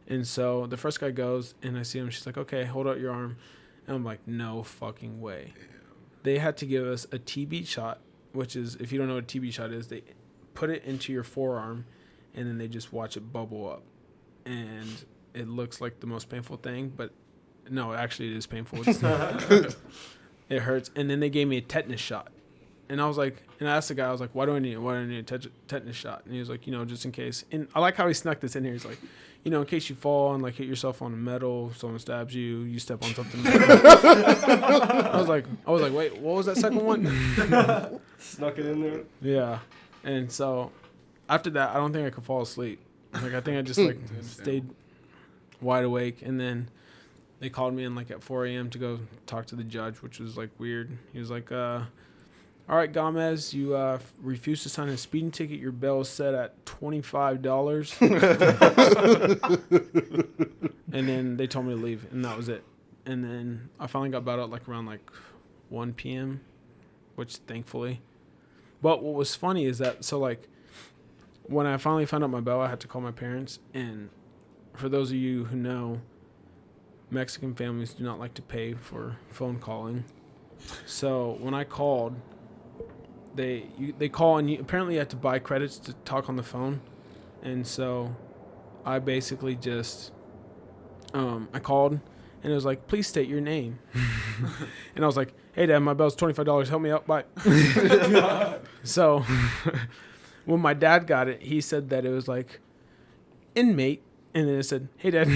And so the first guy goes, and I see him. She's like, okay, hold out your arm. And I'm like, no fucking way. They had to give us a TB shot, which is, if you don't know what a TB shot is, they put it into your forearm, and then they just watch it bubble up. And it looks like the most painful thing, but no, actually it is painful. It's it hurts. And then they gave me a tetanus shot. And I was like, and I asked the guy, I was like, why do I need a tetanus shot? And he was like, you know, just in case. And I like how he snuck this in here. He's like, you know, in case you fall and like hit yourself on a metal, someone stabs you, you step on something. I was like, wait, what was that second one? Snuck it in there. Yeah. And so after that, I don't think I could fall asleep. Like, I think I just like stayed wide awake. And then they called me in like at 4 a.m. to go talk to the judge, which was like weird. He was like, all right, Gamez, you refused to sign a speeding ticket. Your bail is set at $25. And then they told me to leave, and that was it. And then I finally got bailed out like around like 1 p.m., which thankfully. But what was funny is that, so like when I finally found out my bell, I had to call my parents. And for those of you who know, Mexican families do not like to pay for phone calling. So when I called, they call and apparently you have to buy credits to talk on the phone. And so I basically just I called and it was like, please state your name. And I was like, hey Dad, my bell's $25. Help me out. Bye. So when my dad got it, he said that it was like inmate. And then it said, hey Dad.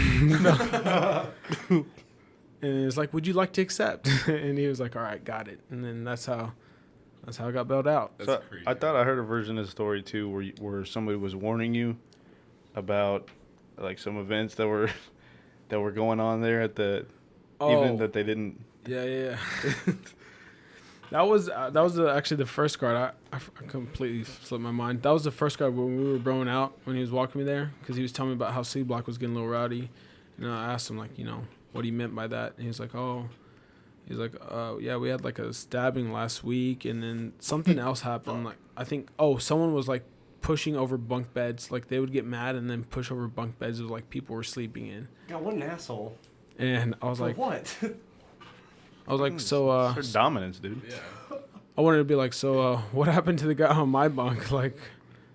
And it was like, would you like to accept? And he was like, all right, got it. And then that's how I got bailed out. That's So crazy. I thought I heard a version of the story too, where somebody was warning you about like some events that were going on there at the even that they didn't. Yeah. That was actually the first guard. I completely slipped my mind. That was the first guard when we were broing out when he was walking me there because he was telling me about how C Block was getting a little rowdy. And I asked him like, what he meant by that. And he was like, yeah, we had like a stabbing last week, and then something else happened. Like I think someone was like pushing over bunk beds. Like they would get mad and then push over bunk beds of like people were sleeping in. God, what an asshole. And I was For like, what? I was like, so Their dominance, dude. Yeah. I wanted to be like, so what happened to the guy on my bunk? Like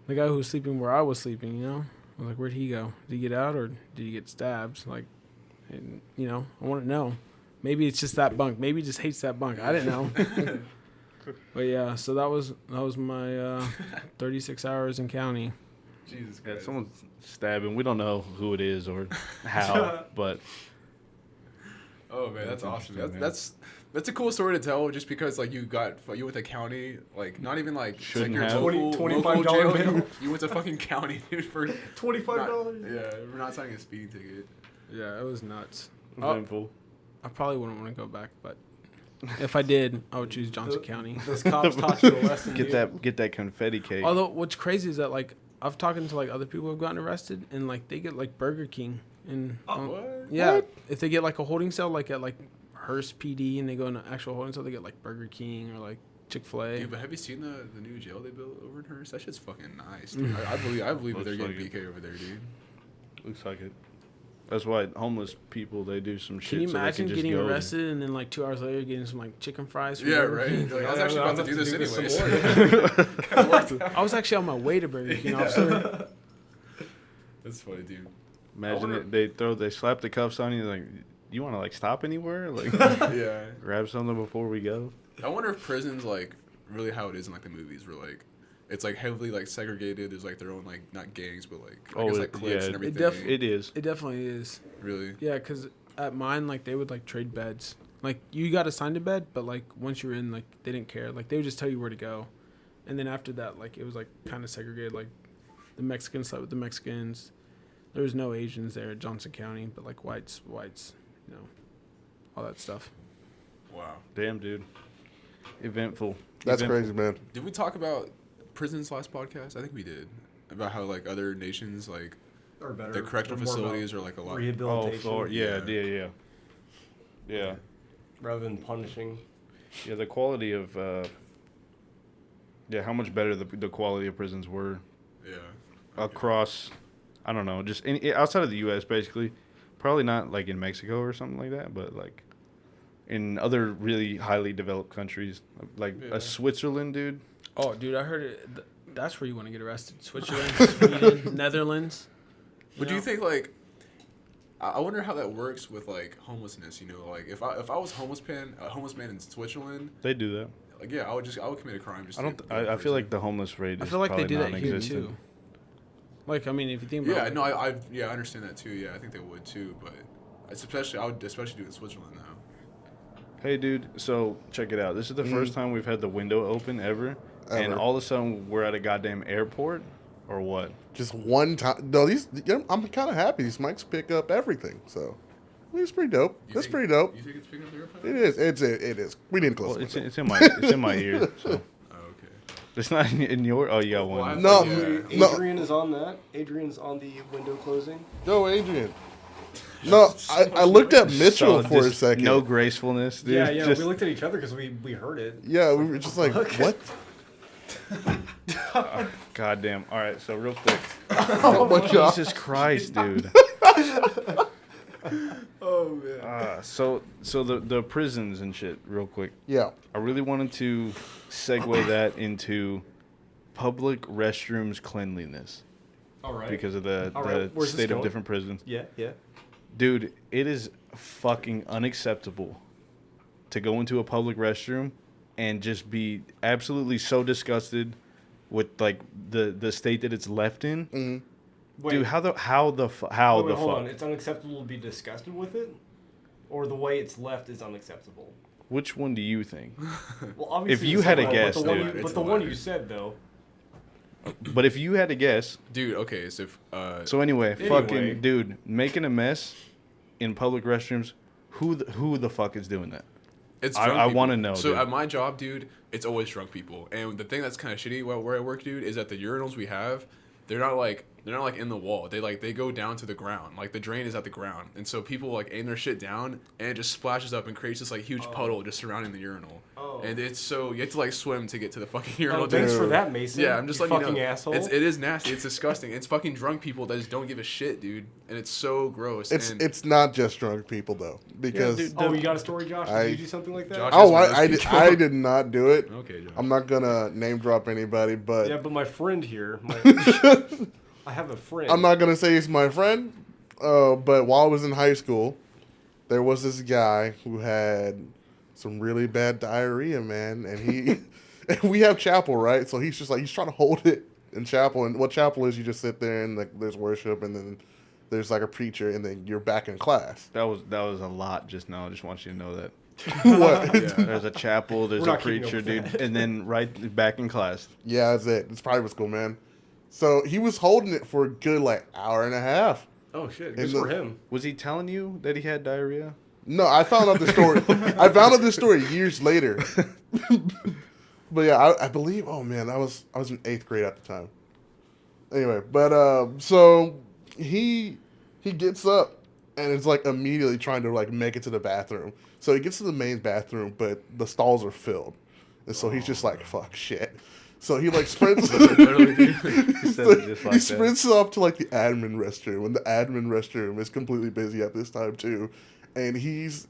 the guy who was sleeping where I was sleeping, I was like, where'd he go? Did he get out or did he get stabbed? Like, and, I want to know. Maybe it's just that bunk. Maybe he just hates that bunk. I didn't know. But yeah, so that was my 36 hours in county. Jesus Yeah, Christ. someone's stabbing. We don't know who it is or how, but Oh man, that's awesome. interesting, man. That's a cool story to tell. Just because like you went to county, like not even like Shouldn't your have. local $25 jail. bail. You went to fucking county, dude, for $25? Yeah, we're not signing a speeding ticket. Yeah, it was nuts. eventful. I probably wouldn't want to go back, but if I did, I would choose Johnson County. Those cops taught you a lesson. Get dude. that confetti cake. Although what's crazy is that like I've talked to like other people who've gotten arrested and like they get like Burger King and What? yeah, What? if they get like a holding cell like at like Hearst PD and they go in an actual holding cell, they get like Burger King or like Chick-fil-A. Dude, but have you seen the new jail they built over in Hearst? That shit's fucking nice. Dude. I believe that Looks they're getting like it. BK over there, dude. Looks like it. That's why homeless people, they do some shit. Can you so they imagine just getting go there. arrested and then like 2 hours later getting some like chicken fries? From Yeah, Burger right. King? Like, I was Yeah, actually I'm about to do this some anyways. more. I was actually on my way to Burger King, officer. That's funny, dude. Imagine wonder- they slap the cuffs on you like, you want to like stop anywhere? Like Yeah. grab something before we go? I wonder if prisons like really how it is in like the movies where like it's like heavily like segregated. There's like their own like not gangs but like I guess like cliques and everything. It is. It definitely is. Really? Yeah, because at mine, like, they would, like, trade beds. Like, you got assigned a bed, but, like, once you're in, like, they didn't care. Like, they would just tell you where to go. And then after that, like, it was, like, kind of segregated. Like, the Mexicans slept with the Mexicans. There was no Asians there at Johnson County, but, like, whites, all that stuff. Wow. Damn, dude. Eventful. That's Eventful. crazy, man. Did we talk about prisons last podcast? I think we did. About how like other nations like Or better. the correctional or more about facilities are like a lot. Oh, Rehabilitation. yeah. Rather than punishing. Yeah, the quality of, how much better the quality of prisons were Yeah. across, I don't know, just outside of the U.S. basically. Probably not like in Mexico or something like that, but like in other really highly developed countries, like Yeah. Switzerland, dude. Oh, dude, I heard it. That's where you want to get arrested. Switzerland, Sweden, Netherlands. But do you think like I wonder how that works with like homelessness, you know, like if I was a homeless man in Switzerland, They do that. like yeah, I would commit a crime just I don't. to go to I feel like prison. the homeless rate. I Is feel like they probably do that here, non-existent. too. Like, I mean, if you think about Yeah, it. no, I understand that too. Yeah, I think they would too, but I would especially do it in Switzerland though. Hey, dude. So check it out. This is the first time we've had the window open ever, and all of a sudden we're at a goddamn airport, or what? Just one time. No, I'm kind of happy. These mics pick up everything. So, I mean, it's pretty dope. You That's think- pretty dope. You think it's picking up the airplane? It is. It is. We need to close Well, the it's window. it's in my ear. So Oh, okay. it's not in your. Oh, you got Well, one. No, Yeah. no. Adrian is on that. Adrian's on the window closing. Go, Adrian. No, I looked at Mitchell So for a just second. No gracefulness, dude. Yeah. Just, we looked at each other because we heard it. Yeah, we were just like, Okay. what? Goddamn. All right, so real quick. Oh my God. Jesus Christ, dude. Oh man. So the prisons and shit, real quick. Yeah. I really wanted to segue that into public restrooms cleanliness All right. because of the All right, where's this state of going? different prisons. Yeah. Dude, it is fucking unacceptable to go into a public restroom and just be absolutely so disgusted with like the state that it's left in. Mm-hmm. Wait, Dude, how the wait, fuck? hold on. It's unacceptable to be disgusted with it, or the way it's left is unacceptable. Which one do you think? Well, obviously, you it's had a not, guess, but the one dude. you, It's but the the one latter. you said though. But if you had to guess, Dude, okay, so if so anyway, Anyway. fucking dude, making a mess in public restrooms. Who the fuck is doing that? it's I drunk people. wanna know, So dude. at my job, dude, it's always drunk people. And the thing that's kind of shitty where I work, dude, is that the urinals we have, they're not like in the wall. They go down to the ground. Like the drain is at the ground. And so people like aim their shit down and it just splashes up and creates this like huge puddle just surrounding the urinal. Oh. And it's so you have to like swim to get to the fucking urinal. Oh, thanks dude. for that, Mason. Yeah, I'm just you letting fucking you know. asshole. It is nasty. It's disgusting. It's fucking drunk people that just don't give a shit, dude. And it's so gross. And It's not just drunk people though, because dude. Oh, you got a story, Josh? Did you do something like that? Josh- oh, That's I what did, those I people- did not do it. Okay, John. I'm not gonna name drop anybody, but Yeah, but my friend here, I have a friend. I'm not gonna say he's my friend. But while I was in high school, there was this guy who had some really bad diarrhea, man, and he and we have chapel, right? So he's just like he's trying to hold it in chapel, and what chapel is, you just sit there and like there's worship, and then there's like a preacher, and then you're back in class. That was a lot just now. I just want you to know that. What? Yeah. There's a chapel, there's We're a not keeping preacher, up with dude, that. and then right back in class. Yeah, that's it. It's private school, man. So he was holding it for a good like hour and a half. Oh shit, In good the- for him. Was he telling you that he had diarrhea? No, I found out the story. I found out this story years later. But yeah, I believe. Oh man, I was in 8th grade at the time. Anyway, but so he gets up and is like immediately trying to like make it to the bathroom. So he gets to the main bathroom, but the stalls are filled, and so he's just like fuck shit. So he like sprints. Literally, dude. He said it just like He that. sprints off to like the admin restroom, and the admin restroom is completely busy at this time too. And he's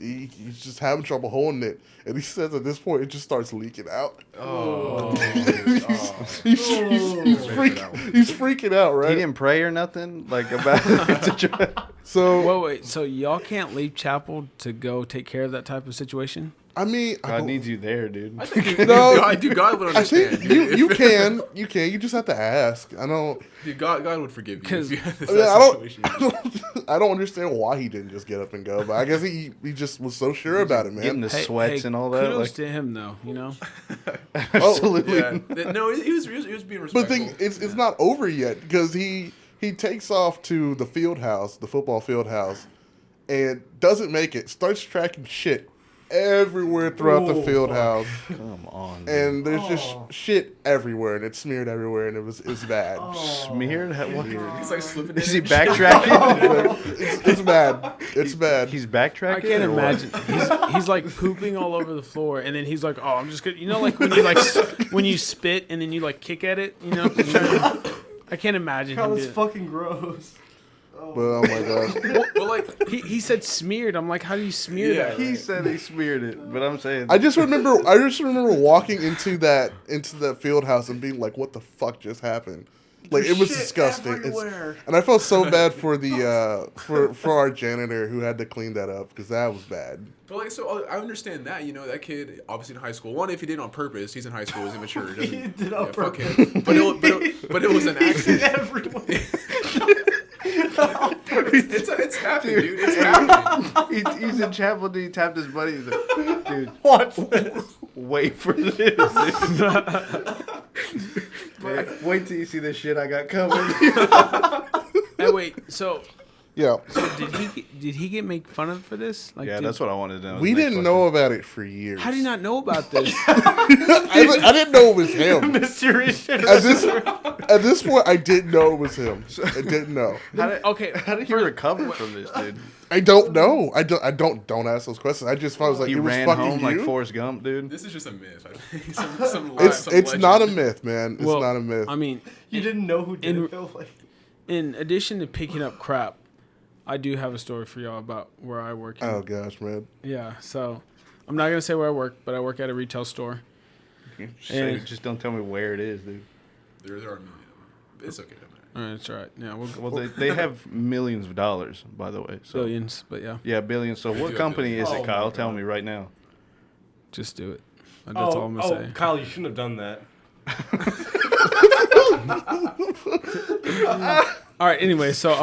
just having trouble holding it, and he says at this point it just starts leaking out. Oh. He's freaking out, He right? didn't pray or nothing like about. So Wait. So y'all can't leave chapel to go take care of that type of situation? I mean, God needs you there, dude. I think No. God would I understand. think you can. You just have to ask. I don't. Dude, God would forgive you. 'Cause- If you had this I situation. I don't understand why he didn't just get up and go, but I guess he just was so sure about it, Getting man. the sweats and all that. Kudos Like, to him, though. You know, absolutely. Yeah. No, he was being respectful. But the thing, it's not over yet because he takes off to the field house, the football field house, and doesn't make it. Starts tracking shit everywhere throughout the Oh, field fuck. house, Come on. Dude. and there's just Oh. shit everywhere, and it's smeared everywhere, and it's bad. Smeared? What? He's like slipping. Is in he and shit. backtracking? It's bad. It's bad. He's backtracking. I can't or what? imagine. He's like pooping all over the floor, and then he's like, "Oh, I'm just gonna," you know, like when you when you spit and then you like kick at it, you know. I can't imagine God, him. that's Do fucking gross. But oh my gosh, But like, he said smeared. I'm like, how do you smear Yeah. that? He said he smeared it, but I'm saying. I just remember walking into that field house and being like, "What the fuck just happened?" Like it was Shit disgusting. everywhere. And I felt so bad for the for our janitor who had to clean that up because that was bad. but like, so I understand that. You know, that kid obviously in high school. One, if he did it on purpose, he's in high school. He's immature. Doesn't, He did it on fuck purpose. him. But it was an accident. Everyone. It's happening, dude. It's happening. He's in chapel. Dude, he tapped his buddy. He's like, dude, Watch this. wait for this. Dude. Wait till you see the shit I got coming. Hey, wait. So Yeah. Did he get make fun of for this? Like, Yeah, that's what I wanted to know. We didn't know about it for years. How do you not know about this? I didn't know it was him. Mysterious shit. At this point, I didn't know it was him. I didn't know. How did you recover from this, dude? I don't know. Don't ask those questions. I just was like, He it was ran fucking home you? like Forrest Gump, dude. This is just a myth. I think. Some It's not a legend. myth, man. It's not a myth. I mean, You didn't know who did it, Phil? Like, in addition to picking up crap, I do have a story for y'all about where I work. Oh gosh, man. Yeah, so I'm not gonna say where I work, but I work at a retail store. Just don't tell me where it is, dude. There are a million. It's okay. All right, it's all right. Yeah, Well, they have millions of dollars, by the way. So. billions, but yeah, Yeah, billions. So what do company is billions. it, Oh, Kyle? my Tell God. me right now. just do it. That's all I'm gonna say. Kyle, you shouldn't have done that. All right. Anyway, so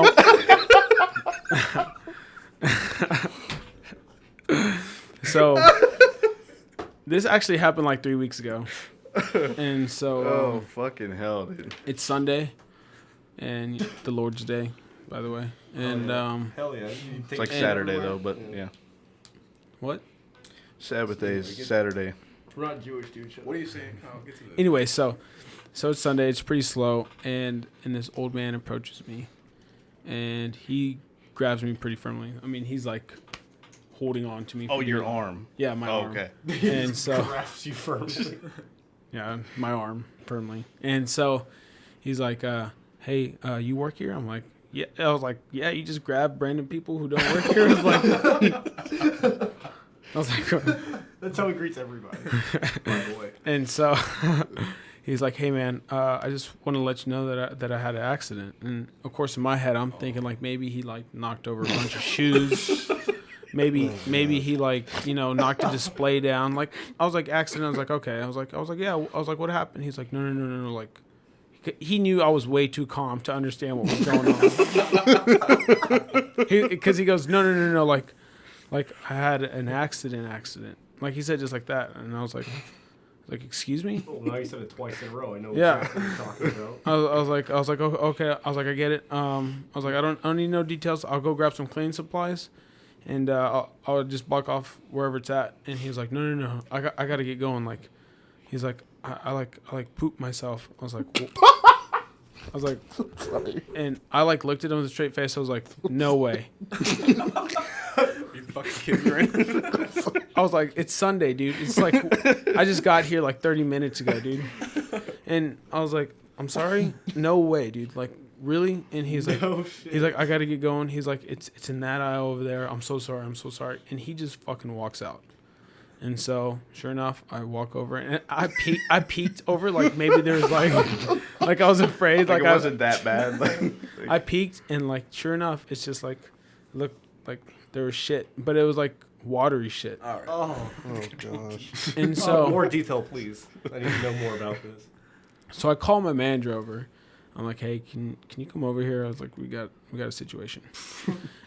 so this actually happened like 3 weeks ago, and so Oh, fucking hell, dude. it's Sunday, and the Lord's Day, by the way, and Hell yeah. It's like Saturday, though, but yeah. what? Sabbath day is Saturday. We're not Jewish, dude. Shut What are you saying, Kyle? Get to the. Anyway, so it's Sunday. It's pretty slow, and this old man approaches me, and he grabs me pretty firmly. I mean, he's like holding on to me. Oh, for your dear- arm. Yeah, my Oh, arm. okay. And so grasps you firmly. yeah, my arm firmly. And so he's like, "Hey, you work here?" I'm like, "Yeah." I was like, "Yeah." You just grab random people who don't work here. I was like, That's how he greets everybody. By the way. and so he's like, "Hey, man, I just want to let you know that I had an accident." And of course, in my head, I'm thinking like maybe he like knocked over a bunch of shoes. Maybe he like knocked a display down. Like I was like accident. I was like okay. I was like yeah. I was like what happened? He's like no. Like he knew I was way too calm to understand what was going on. Because he goes no. Like I had an accident. Like he said just like that, and I was like excuse me. Well, now you said it twice in a row. I know Yeah. exactly what you're talking about. I was like oh, okay. I was like I get it. I was like I don't need no details. I'll go grab some cleaning supplies. And I'll just block off wherever it's at. And he was like, no. I got to get going. Like, he's like, I like poop myself. I was like, Sorry. and I like looked at him with a straight face. I was like, no way. You fucking kidding me right now? I was like, it's Sunday, dude. It's like, I just got here like 30 minutes ago, dude. And I was like, I'm sorry? No way, dude. Like, really? And he's like, No shit. he's like, I got to get going. He's like, it's in that aisle over there. I'm so sorry. And he just fucking walks out. And so, sure enough, I walk over and I peeked over like maybe there was like I was afraid Like like it I wasn't that bad. I peeked and like sure enough, it's just like looked like there was shit, but it was like watery shit. All right. Oh. Oh gosh. And so More detail, please. I need to know more about this. So I call my manager over. I'm like, hey, can you come over here? I was like, we got a situation.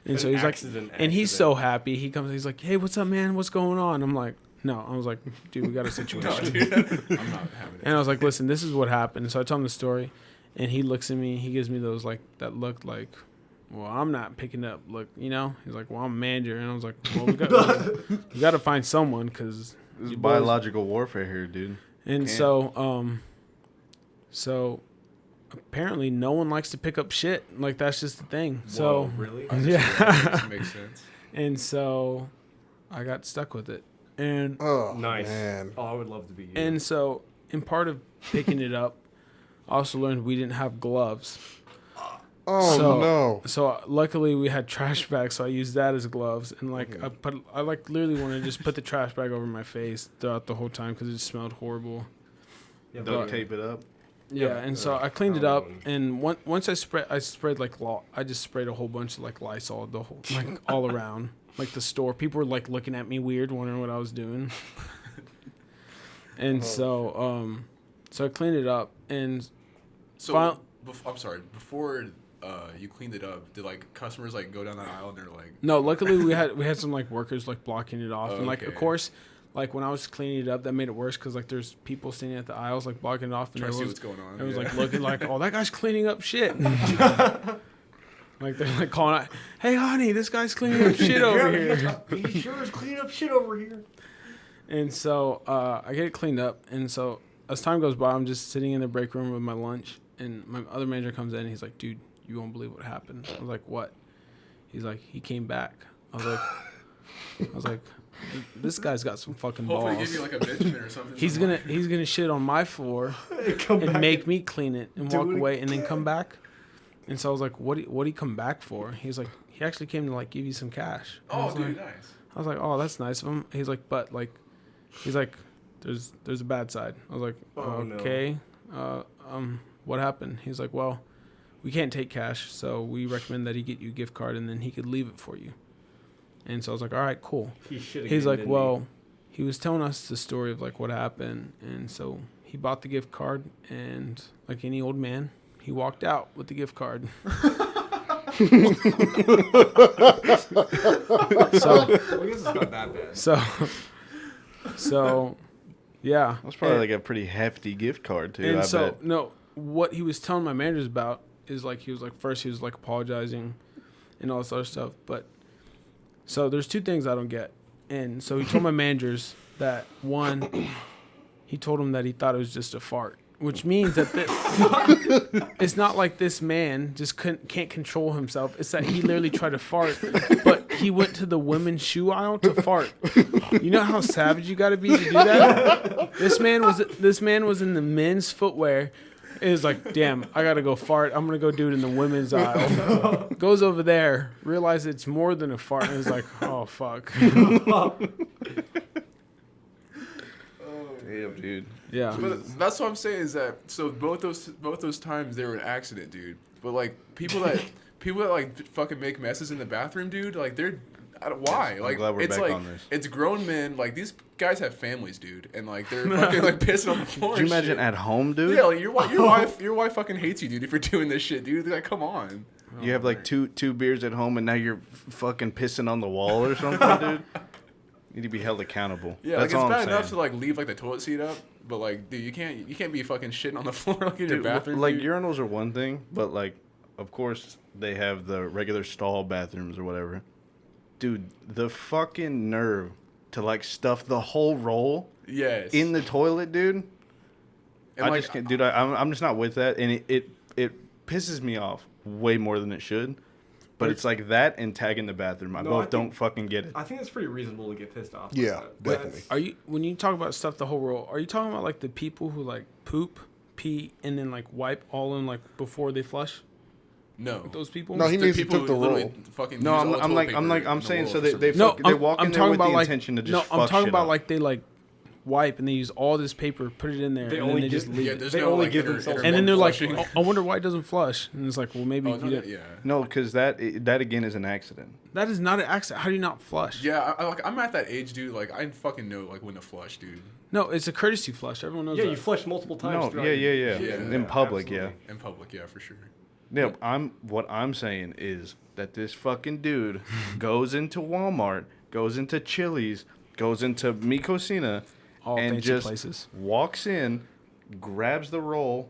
And so he's Accident. like, and he's so happy. He comes, he's like, hey, what's up, man? What's going on? I'm like, no. I was like, dude, we got a No, situation. dude. I'm not having it. And I was like, listen, this is what happened. So I tell him the story, and he looks at me. He gives me those like that look like, well, I'm not picking up. Look, He's like, well, I'm a manager, and I was like, well, we got to find someone because This is biological warfare here, dude. And Can't. so apparently no one likes to pick up shit. Like that's just the thing. So Whoa, really? yeah. Makes sense. And so I got stuck with it. And Oh Nice. man. Oh, I would love to be you. and so in part of picking it up, I also learned we didn't have gloves. Oh no. So luckily we had trash bags, so I used that as gloves. And like I like literally wanted to just put the trash bag over my face throughout the whole time because it smelled horrible. Yeah, Duct tape it up. Yeah, and so I cleaned it up, and once I sprayed like I just sprayed a whole bunch of like Lysol the whole like all around like the store. People were like looking at me weird, wondering what I was doing. And so I cleaned it up, and So, I'm sorry. Before you cleaned it up, did like customers like go down that aisle and they're like, no, luckily we had some like workers like blocking it off, and like of Okay. course. Like when I was cleaning it up, that made it worse because like there's people standing at the aisles like blocking it off, and trying to see was what's going on? it was Yeah. like looking like, oh, that guy's cleaning up shit. Like they're like calling out, "Hey, honey, this guy's cleaning up shit over here." He sure is cleaning up shit over here. And so I get it cleaned up. And so as time goes by, I'm just sitting in the break room with my lunch. And my other manager comes in. And he's like, dude, you won't believe what happened. I was like, what? He's like, he came back. I was like, this guy's got some fucking Hopefully balls. give you like a Benjamin or something. He's gonna shit on my floor and make me clean it and walk away and then come back. And so I was like, what do you come back for? He's like, he actually came to like give you some cash. And Oh, dude, nice. I was like, oh, that's nice of him. He's like, but like, he's like, there's a bad side. I was like, okay, what happened? He's like, well, we can't take cash, so we recommend that he get you a gift card and then he could leave it for you. And so I was like, all right, cool. He's like, well, he was telling us the story of like what happened, and so he bought the gift card, and like any old man, he walked out with the gift card. So I guess it's not that bad. So yeah. That's probably like a pretty hefty gift card too. And I so bet. no, what he was telling my managers about is like he was like apologizing and all this other stuff, but so there's two things I don't get. And so he told my managers that one, he told them that he thought it was just a fart, which means that it's not like this man just can't control himself. It's that he literally tried to fart, but he went to the women's shoe aisle to fart. You know how savage you got to be to do that? This man was in the men's footwear. It was like, damn, I got to go fart. I'm going to go do it in the women's aisle. Goes over there, realizes it's more than a fart, and is like, oh, fuck. Damn, dude. Yeah. But that's what I'm saying is that so both those times they were an accident, dude. But like people that like fucking make messes in the bathroom, dude. Like they're why? I'm like glad we're it's back like on this. it's grown men. Like these guys have families, dude, and like they're fucking like pissing on the floor. Could you and imagine shit. at home, dude? Yeah, like your wife fucking hates you, dude, if you're doing this shit, dude. Like, come on. You have like two beers at home, and now you're fucking pissing on the wall or something, dude. You need to be held accountable. Yeah, That's like all it's I'm bad enough saying. to like leave like the toilet seat up, but like, dude, you can't be fucking shitting on the floor like in your Dude, bathroom. like dude. urinals are one thing, but like, of course, they have the regular stall bathrooms or whatever. Dude, the fucking nerve to like stuff the whole roll Yes. in the toilet, dude. And I like, just can't, dude. I'm just not with that, and it pisses me off way more than it should. But it's like that and tagging the bathroom. I both don't fucking get it. I think it's pretty reasonable to get pissed off. Yeah, like that. definitely. Are you, when you talk about stuff the whole roll, are you talking about like the people who like poop, pee, and then like wipe all in like before they flush? no. Those people? No, he The means he people took the who literally roll. fucking No, use I'm all the toilet like paper I'm in the saying roll so for they some they, reason. No, they walk in there with the like, intention to just no, fuck I'm talking shit about up. like they like wipe and they use all this paper, put it in there, They and then only they give- just leave Yeah, it. there's They no only like give themselves And then they're like, flushing. oh, I wonder why it doesn't flush. And it's like, well, maybe Oh, if no, you no, did. yeah. No, because that again is an accident. That is not an accident. How do you not flush? Yeah, I'm at that age, dude. Like, I fucking know like when to flush, dude. No, it's a courtesy flush. Everyone knows Yeah, that. you flush multiple times. No, throughout yeah, your- in public, absolutely. yeah. In public, yeah, for sure. Yeah, what I'm saying is that this fucking dude goes into Walmart, goes into Chili's, goes into Mi Cocina, All and fancy just places. walks in, grabs the roll,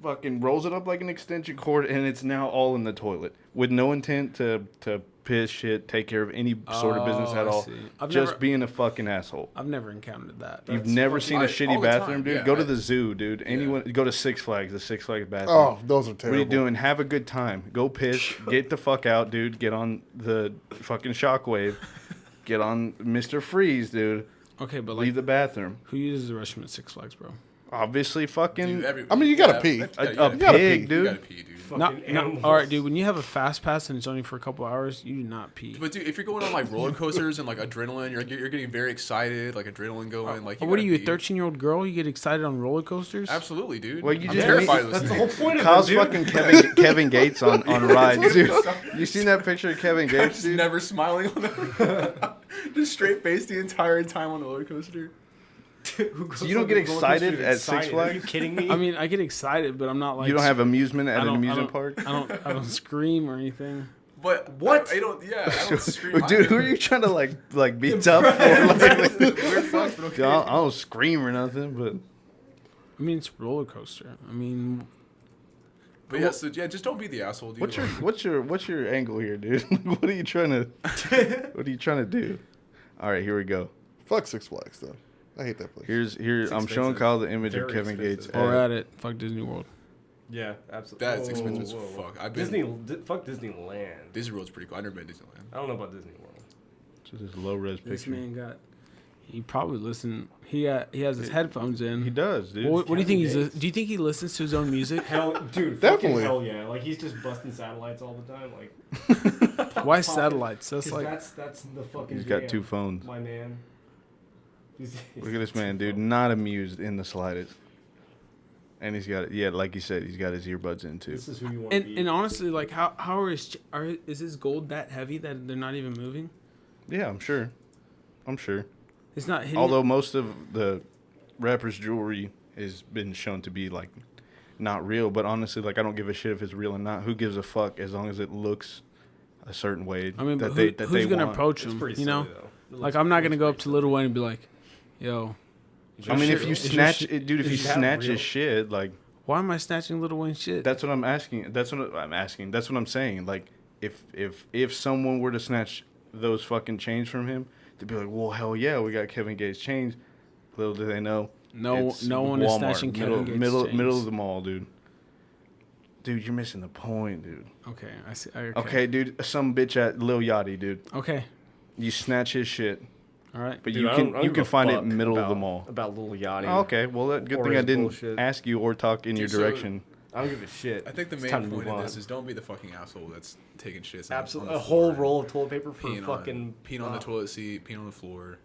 fucking rolls it up like an extension cord, and it's now all in the toilet with no intent to piss, shit, take care of any sort of business Oh, at I all. see. I've Just never- being a fucking assohole. I've never encountered that. You've That's never fucking- seen a all shitty the bathroom, time, dude? yeah. Go to the zoo, dude. Anyone go to Six Flags, the Six Flags bathroom. Oh, those are What terrible. are you doing? Have a good time. Go piss. Get the fuck out, dude. Get on the fucking shockwave. Get on Mr. Freeze, dude. Okay, but Leave like, the bathroom. who uses the restroom at Six Flags, bro? Obviously, fucking I mean, you gotta pee. a gotta pig, pee. You dude. gotta pee, dude. Not, animals. all right, dude. When you have a fast pass and it's only for a couple hours, you do not pee. But dude, if you're going on like roller coasters and like adrenaline, you're getting very excited, like adrenaline going. Like, What are you, a gotta pee. 13-year-old girl? You get excited on roller coasters? Absolutely, dude. Well, you I'm just- terrified of That's those the whole things. point of Kyle's it, dude. fucking Kevin Gates on rides, dude. You seen that picture of Kevin Gates, Just dude? never smiling on the just straight face the entire time on the roller coaster. Who goes So you don't on get the roller coaster excited at Six excited? Are you Flags? kidding me? I mean, I get excited, but I'm not like. You don't have amusement at I an don't- I amusement don't- park? I don't scream or anything. But What? I don't. Yeah, I don't scream. Dude, who are you trying to like be tough for? Like, Weird flex, but okay. dude, I don't scream or nothing, but I mean, it's a roller coaster. I mean, But yeah, so yeah, just don't be the asshole, dude. What's your angle here, dude? What are you trying to do? All right, here we go. Fuck Six Flags though. I hate that place. Here I'm showing Kyle the image of Very Kevin Gates. expensive. Or at it. Fuck Disney World. Yeah, absolutely. That's expensive as fuck. I've been Fuck Disneyland. Disney World's pretty cool. I've never been to Disneyland. I don't know about Disney World. Just this low res This picture. man got. He probably listen. He has his headphones in. He does, dude. What do you think Kevin Gates. do you think he listens to his own music? Hell, dude, Definitely. fucking hell yeah! Like he's just busting satellites all the time. Like Why satellites? That's 'cause like that's the fucking. He's got jam, 2 phones. My man. Look at this man, dude. Not amused in the slightest. And he's got, yeah, like you said, he's got his earbuds in too. This is who you want to be. and honestly, like how is his gold that heavy that they're not even moving? Yeah, I'm sure. It's not hitting. Although most of the rappers' jewelry has been shown to be like not real, but honestly, like I don't give a shit if it's real or not. Who gives a fuck as long as it looks a certain way? I mean, that but who's gonna want. approach It's him? pretty You know, silly, though. It like looks- I'm not it gonna looks go up pretty to Lil Wayne and be like, "Yo, I mean, if you Is your snatch, shit- dude, if is you that snatch real? his shit, like why am I snatching Lil Wayne's shit?" that's what I'm asking. That's what I'm asking. That's what I'm saying. Like, if someone were to snatch those fucking chains from him, they'd be like, well, hell yeah, we got Kevin Gates chains. Little do they know, no it's one is Walmart, snatching Kevin Gates middle chains. of the mall, dude. Dude, you're missing the point, dude. Okay, I see. Okay, dude, some bitch at Lil Yachty, dude. Okay. You snatch his shit, All right. but Dude, you I can don't you give can a find it fuck middle of the about- mall. About Lil Yachty. Oh, okay, well, good Or thing I his didn't bullshit. ask you or talk in your Dude, so- direction. I don't give a shit. I think the It's time main to point move of on. this is don't be the fucking asshole that's taking shits. Absolutely, on a the whole floor and roll of toilet paper for peeing fucking peeing on the toilet seat, peeing on the floor.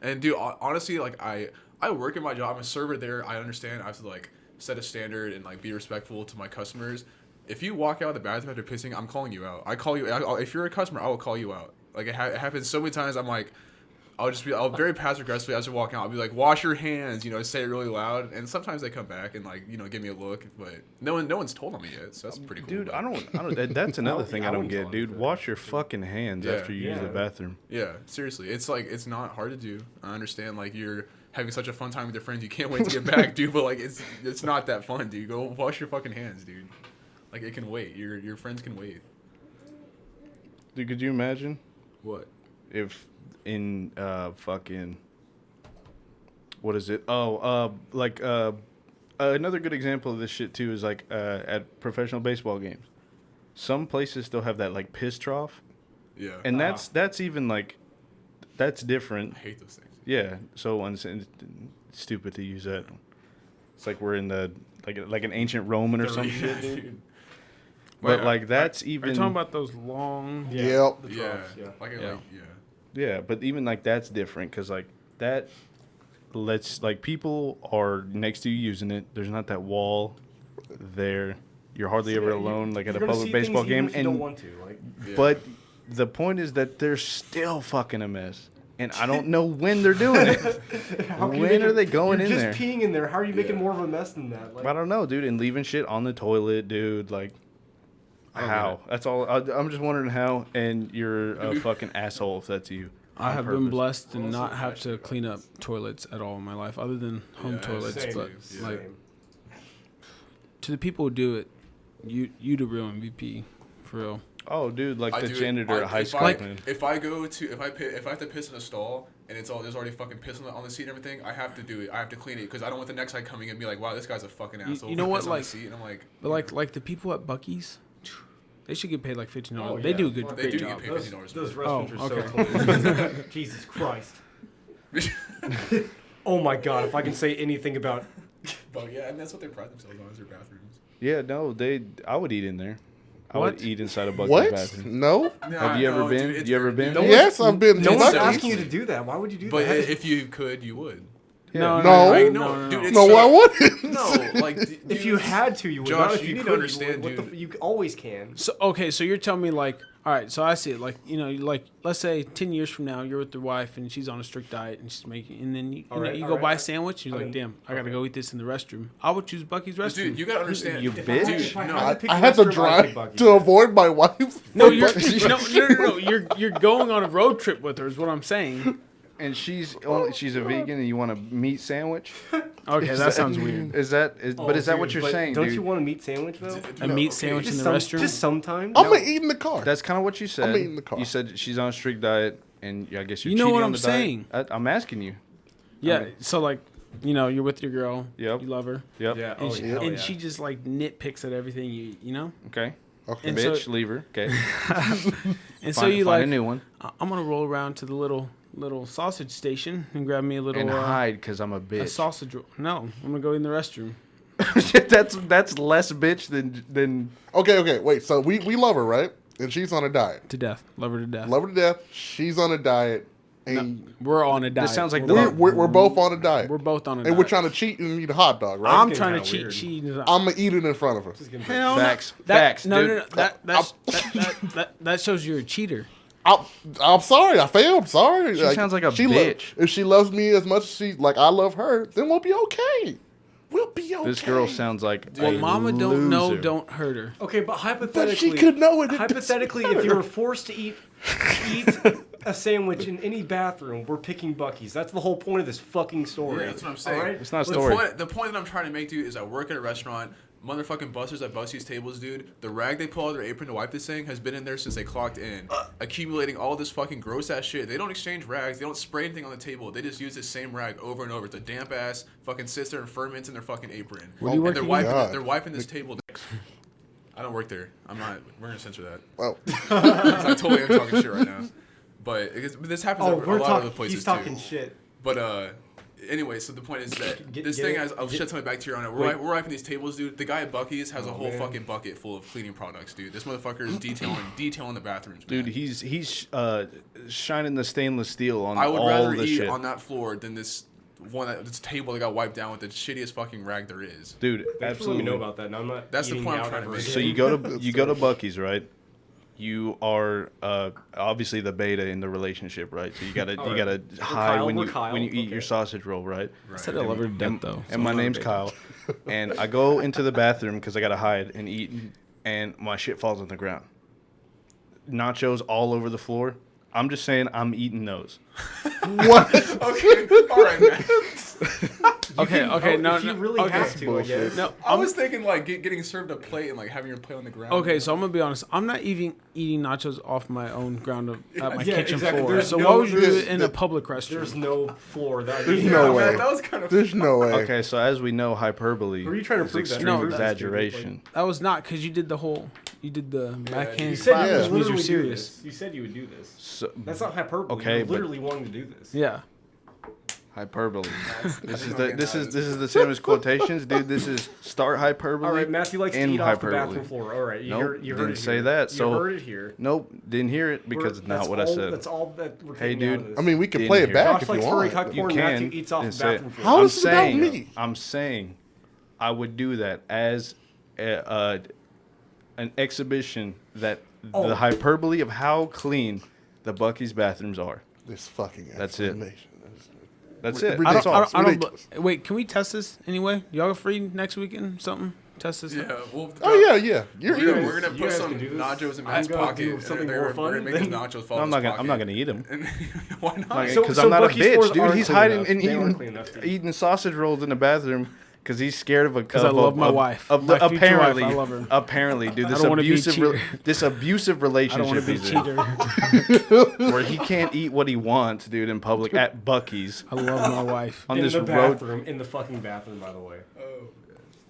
And dude, honestly, like I work in my job. I'm a server there. I understand. I have to like set a standard and like be respectful to my customers. If you walk out of the bathroom after pissing, I'm calling you out. I call you. If you're a customer, I will call you out. Like it happens so many times. I'm like, I'll very passive aggressively as you're walking out. I'll be like, wash your hands. You know, say it really loud. And sometimes they come back and like give me a look. But no one's told on me yet. So that's pretty cool. Dude, but- I don't. That's another thing I don't wouldn't get, tell dude. him. Wash your fucking hands Yeah. after you use the Yeah. bathroom. Yeah, seriously. It's like it's not hard to do. I understand like you're having such a fun time with your friends, you can't wait to get back, dude, but like it's not that fun, dude. Go wash your fucking hands, dude. Like it can wait. Your friends can wait. Dude, could you imagine What? if in fucking what is it? Oh, another good example of this shit too is like at professional baseball games. Some places still have that like piss trough, Yeah. and that's even like that's different. I hate those things. Yeah, so stupid to use that. It's like we're in the like an ancient Roman or some shit, dude. But Wait, like that's Are even you talking about those long? Yep. The Yeah. troughs, yeah. Like Yeah. yeah, but even like that's different because like that lets like people are next to you using it. There's not that wall there. You're hardly ever alone like at a You're gonna public see baseball things even game, if you don't and want to. Like, Yeah. but the point is that they're still fucking a mess, and I don't know when they're doing it. how can you When make are it- they going in you're there? just peeing in there. How are you making Yeah. more of a mess than that? Like, I don't know, dude, and leaving shit on the toilet, dude. Like, I don't how? That's all. I'm just wondering how. And you're a fucking asshole if that's you. I on have been purpose. blessed to Also, not have to actually, clean up toilets at all in my life, other than home Yeah, toilets. same, But same. like same. to the people who do it, you the real MVP, for real. Oh, dude, like I the do it- janitor I- at high if school. I- man. If I have to piss in a stall and there's already fucking piss on the seat and everything, I have to do it. I have to clean it because I don't want the next guy coming and be like, wow, this guy's a fucking asshole. you know for what, pissing on the like- seat. And I'm like, But like the people at Buc-ee's, they should get paid like $15. Oh, They yeah. do a good, Well, they great do job. get paid. Those, $50 those for restrooms Oh, are okay. so totally. Jesus Christ. Oh my God! If I can say anything about but yeah, and that's what they pride themselves on is their bathrooms. Yeah, no, I would eat in there. I would What? eat inside a Buc-ee's What? bathroom. No. Have you ever been? You ever been? No Yes, I've been. no to one's Buc-ee's. asking you to do that. Why would you do But that? if you could, you would. No, No. Like, no. dude, it's No, so- I wouldn't. No, like if you had to, you would. Josh, Not if you you need could, to understand, you would. dude. You always can. So okay, so you're telling me like, all right, so I see it like like let's say 10 years from now you're with your wife and she's on a strict diet and she's making and then you Alright, go alright. buy a sandwich and you're I like, mean, damn, I gotta okay. go eat this in the restroom. I would choose Buc-ee's restroom. Dude, you gotta understand. You If bitch. I had- if I No. had to pick I a had to restroom, I'd drive pick Buc-ee's. to avoid my wife. no, for you're Buc-ee's. no, you're going on a road trip with her is what I'm saying. And she's a vegan, and you want a meat sandwich? Okay, that sounds weird. Is that what you're saying, Don't dude? you want a meat sandwich though? A meat sandwich in the restroom? Just sometimes. I'm gonna eat in the car. That's kind of what you said. I'm eating the car. You said she's on a strict diet, and I guess you're You know cheating what on I'm the saying. diet. I'm asking you. Yeah, so like, you're with your girl. Yep. You love her. Yep. Yeah. And, Oh, she, hell and yeah. she just like nitpicks at everything you know? Okay. Okay. And Bitch, so- leave her. Okay. And so Find you a like, new one I'm going to roll around to the little sausage station and grab me a little and hide because I'm a a bitch. sausage roll. No, I'm going to go in the restroom. that's less bitch than. Okay, wait. So we love her, right? And she's on a diet. To death. Love her to death. Love her to death. She's on a diet. And We're on a diet. This sounds like we're both on a diet. We're both on a and diet. we're trying to cheat and eat a hot dog, right? I'm getting trying to kinda cheat. weird. She. I'm gonna eat it in front of her. Hell no. Facts. That, Facts, no, dude. no. That shows you're a cheater. I'm sorry. I failed. Sorry. She sounds like a she bitch. If she loves me as much as I love her, then we'll be okay. We'll be okay. This girl sounds like Well, a mama don't know, loser. don't hurt her. Okay, but But hypothetically, she could know it. hypothetically, if you were forced to eat a sandwich in any bathroom, we're picking Buc-ee's. That's the whole point of this fucking story. Yeah, that's what I'm saying. All right? It's not a The story. The point that I'm trying to make, dude, is I work at a restaurant. Motherfucking busters at Buc-ee's tables, dude. The rag they pull out of their apron to wipe this thing has been in there since they clocked in, accumulating all this fucking gross ass shit. They don't exchange rags. They don't spray anything on the table. They just use the same rag over and over. It's a damp ass fucking sits there and ferments in their fucking apron. Where do you And work they're again? wiping. They're wiping this table. I don't work there. I'm not. We're gonna censor that. Well, I totally am talking shit right now. But this happens Oh, at a we're lot of talking. other places He's talking too. shit. But anyway, so the point is that Get- this get thing it- has. I'll get- shed some bacteria on it. Wait. We're wiping these tables, dude. The guy at Buc-ee's has a whole man. fucking bucket full of cleaning products, dude. This motherfucker is detailing the bathrooms, man. Dude, he's shining the stainless steel on I would all rather the eat shit. on that floor than this table that got wiped down with the shittiest fucking rag there is. Dude, Thanks for letting absolutely. me know about that. Now I'm not. That's the eating point I'm out trying to ever make. again. So you go to Buc-ee's, right? You are obviously the beta in the relationship, right? So you gotta hide Kyle, when we're you Kyle, when you eat okay. your sausage roll, right? I said I love her to death, though. And my name's Kyle, and I go into the bathroom because I gotta hide and eat, and my shit falls on the ground. Nachos all over the floor. I'm just saying I'm eating those. what? Okay, all right, man. Okay, no, If you no, really okay. have to, I guess. No, I was thinking like getting served a plate and like having your plate on the ground. Okay, so I'm gonna be honest. I'm not even eating nachos off my own ground at my Yeah, kitchen exactly. floor. There's So no- why would you do there's- it in a public restroom? There's no floor. That There's yeah, no man, way. That was kind of. There's no way. Okay, so as we know, hyperbole Were you trying to is prove that? extreme No, that's exaggeration. That was not because you did the backhand You said clap, you Yeah. would which means literally you're do serious. this. You said you would do this. So, That's not hyperbole. Okay, You're but- literally wanting to do this. Yeah. hyperbole. This is the same as quotations, dude. This is start hyperbole. All right, Matthew likes to and eat off the hyperbole. bathroom floor. All right, you Nope, heard didn't it say here. that, so- you heard it here. Nope, didn't hear it because it's not what I said. That's all that we're Hey, taking dude. out of this. I mean, we can Didn't play it hear. back Josh if you likes furry want. cock You porn. can. Matthew eats off and the say- bathroom floor. How I'm is this about saying, me? I'm saying, I would do that as an exhibition that Oh. the hyperbole of how clean the Buc-ee's bathrooms are. This fucking That's it. explanation. That's it. Ridiculous. That's all. Ridiculous. Wait, can we test this anyway? Y'all free next weekend? Something? Test this? Yeah. Well, Oh yeah. You're We're eating. gonna You put guys some can do this. nachos in I'm Matt's gonna pocket. do something We're more fun gonna make these than- nachos fall No, in his I'm not pocket. gonna eat them. And why not? Because So I'm not a Buc-ee's floors bitch, dude. aren't He's clean hiding enough. and They aren't clean enough to eat. eating sausage rolls in the bathroom because he's scared of a. Because I love my wife. Of My the, future wife, apparently, I love her. apparently, dude, I this don't wanna be a abusive, cheater. this abusive I don't relationship want to be a he's in, cheater. where he can't eat what he wants, dude, in public at Buc-ee's I love my wife. on in this the road. bathroom, in the fucking bathroom, by the way.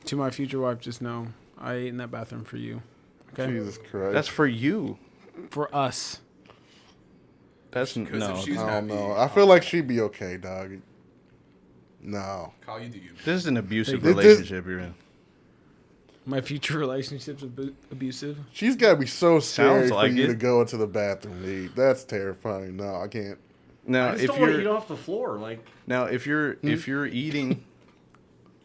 To my future wife, just know I ate in that bathroom for you. Okay? Jesus Christ. That's for you. For us. That's Because no. if she's I don't happy, know. I feel like she'd be okay, dog. No. Kyle, you do you. This is an abusive This- relationship you're in. My future relationship's abusive. She's got to be so scary Sounds for like you it. to go into the bathroom to eat. That's terrifying. No, I can't. Now, I just if don't want to eat you're off the floor. Like, if you're eating,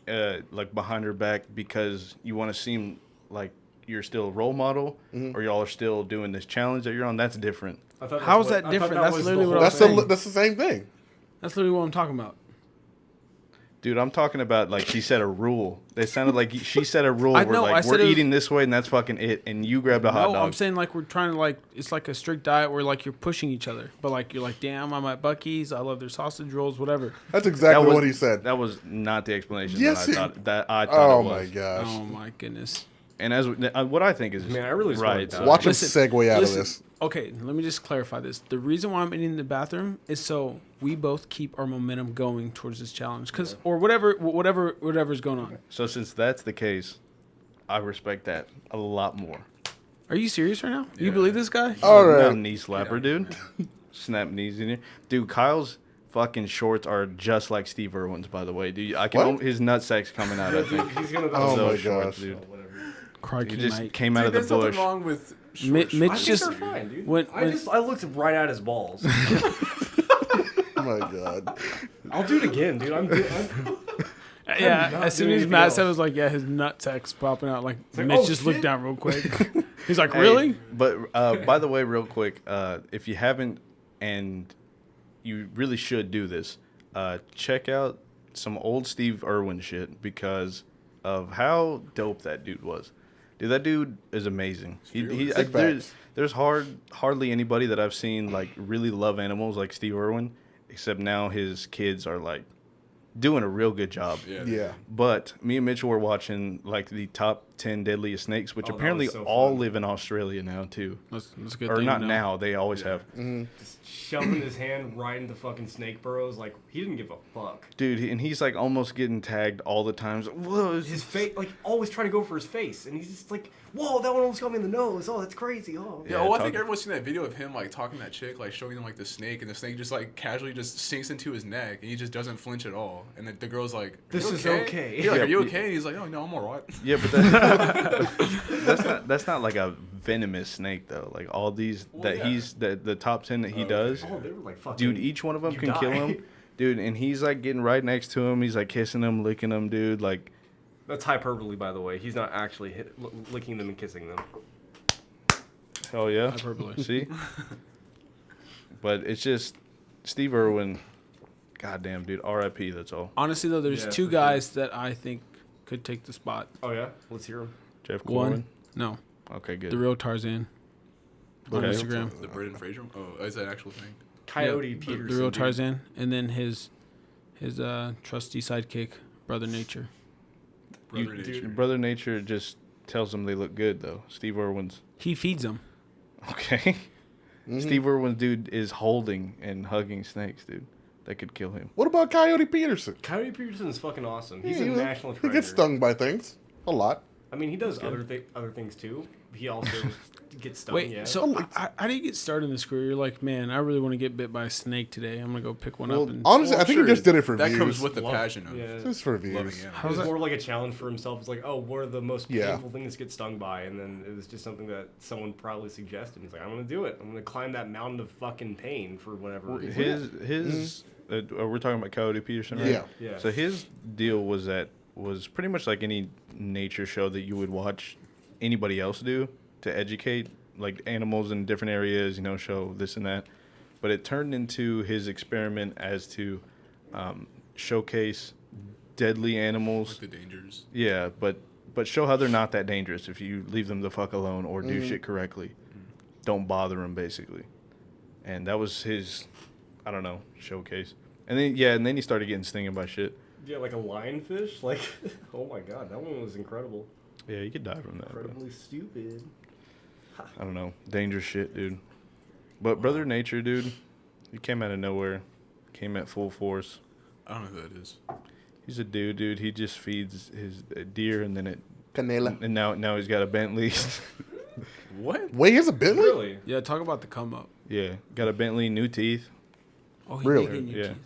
like behind her back because you want to seem like you're still a role model, or y'all are still doing this challenge that you're on, that's different. I thought How that's is what- that I thought different? that That's was literally the what whole I was saying. That's the same thing. That's literally what I'm talking about. Dude, I'm talking about like she set a rule. They sounded like she set a rule. I Where know, I like said we're it was- eating this way and that's fucking it. And you grabbed a hot No, dog. I'm saying like we're trying to like it's like a strict diet where like you're pushing each other, but like you're like, damn, I'm at Buc-ee's. I love their sausage rolls, whatever. That's exactly was- what he said. That was not the explanation Yes, that I thought Oh it my was. gosh. Oh my goodness. And as what I think is Man, I really just right. wanna die. So, Watch him Listen, segue out listen. of this. Okay, let me just clarify this. The reason why I'm in the bathroom is so we both keep our momentum going towards this challenge, or whatever's going on. so since that's the case, I respect that a lot more. Are you serious right now? You believe this guy? All Not right. knee slapper, dude. Snap knees in here, dude. Kyle's fucking shorts are just like Steve Irwin's, by the way, dude. I can What? his nutsack's coming out. I think. He's gonna. Oh Those my shorts, gosh. dude. Crikey, He just mate. came out of the Dude, there's bush. nothing wrong with Mitch short I just- think they're fine, dude. when- I looked right at his balls. Oh my god. I'll do it again, dude. I'm Yeah, not as soon doing as anything Matt else. said it was like, yeah, his nutsack's popping out. Like, like, Mitch oh, just shit. looked down real quick. He's like, Hey, really? But by the way, real quick, if you haven't, and you really should do this, check out some old Steve Irwin shit because of how dope that dude was. Dude, that dude is amazing. Big facts. There's hardly anybody that I've seen like really love animals like Steve Irwin, except now his kids are like doing a real good job. Yeah. But me and Mitchell were watching like the top 10 deadliest snakes, which Oh, that apparently was so all fun. live in Australia now too. That's a good Or thing. not to know. now, they always have. just shoving his hand right into fucking snake burrows. Like he didn't give a fuck. Dude, and he's like almost getting tagged all the time. He's like, whoa, His face, like always trying to go for his face, and he's just like, "Whoa, that one almost got me in the nose. Oh, that's crazy. Oh." Yeah, Yeah, well, I think talk- everyone's seen that video of him like talking to that chick, like showing them like the snake, and the snake just like casually just sinks into his neck, and he just doesn't flinch at all. And the girl's like, "Are This you is okay." Yeah, like, Yeah, are you but- okay? And he's like, "Oh no, I'm alright." Yeah, but that's not like a venomous snake though. Like all these that yeah. he's the top 10 that he does, Oh, they were like fucking. dude. Each one of them you can kill die. him, dude. And he's like getting right next to him. He's like kissing him, licking him, dude. Like, That's hyperbole, by the way. He's not actually licking them and kissing them. hell yeah, Hyperbole. See, but it's just Steve Irwin. Goddamn, dude. R.I.P. That's all. Honestly, though, there's Yeah, two for sure. guys that I think could take the spot. Oh yeah, let's hear him. Jeff One, Corwin. no, Okay, good. the real Tarzan on Okay. Instagram. The Brendan Fraser. Oh, is that an actual thing? Coyote Yeah, Peterson. the real dude. Tarzan, and then his trusty sidekick, Brother Nature. Brother Nature. Brother Nature just tells them they look good though. Steve Irwin's He feeds them. okay. Steve Irwin's dude is holding and hugging snakes, dude. That could kill him. What about Coyote Peterson? Coyote Peterson is fucking awesome. He's Yeah, a national He treasure. gets stung by things. A lot. I mean, he does other things too. He also gets stung. Wait, yeah. so how do you get started in this career? You're like, man, I really want to get bit by a snake today. I'm gonna go pick one Well, up. And honestly, Well, I think sure, he just did it for that views. comes with the Love- passion of yeah. Just for loving views. animals. It was more like a challenge for himself. It's like, oh, what are the most Yeah. painful things to get stung by? And then it was just something that someone probably suggested. He's like, I'm gonna do it. I'm gonna climb that mountain of fucking pain for whatever reason. His we're talking about Coyote Peterson, right? Yeah. Yeah. So his deal was pretty much like any nature show that you would watch anybody else do to educate like animals in different areas, show this and that. But it turned into his experiment as to showcase deadly animals. Like the dangers. Yeah, but show how they're not that dangerous if you leave them the fuck alone or do shit correctly. Don't bother them, basically. And that was his, I don't know, showcase. And then he started getting stinged by shit. Yeah, like a lionfish. Like, oh my god, that one was incredible. Yeah, you could die from that. Bro. Incredibly stupid. I don't know, dangerous shit, dude. But Brother Nature, dude, he came out of nowhere, came at full force. I don't know who that is. He's a dude. He just feeds his deer, and then Canela. and now he's got a Bentley. What? Wait, he has a Bentley? Really? yeah, talk about the come up. Yeah, got a Bentley, new teeth. Oh, he Really? did get new Yeah. teeth.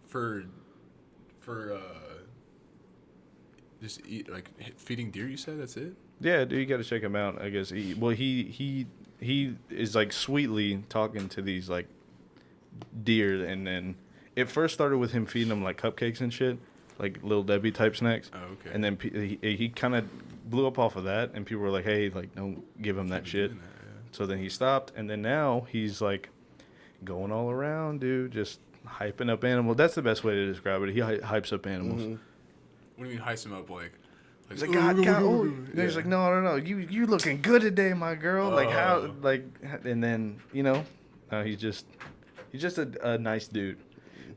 For just eat like feeding deer. You said that's it. Yeah, dude, you got to check him out. I guess he is like sweetly talking to these like deer, and then it first started with him feeding them like cupcakes and shit, like Little Debbie type snacks. Oh, okay. And then he kind of blew up off of that, and people were like, "Hey, like, don't give him that shit." Doing that, yeah. So then he stopped, and then now he's like going all around, dude, just hyping up animals. That's the best way to describe it. He hypes up animals. What do you mean heist him up like? He's like, God, he's like, no. You looking good today, my girl. Like how, like, and then he's just a nice dude.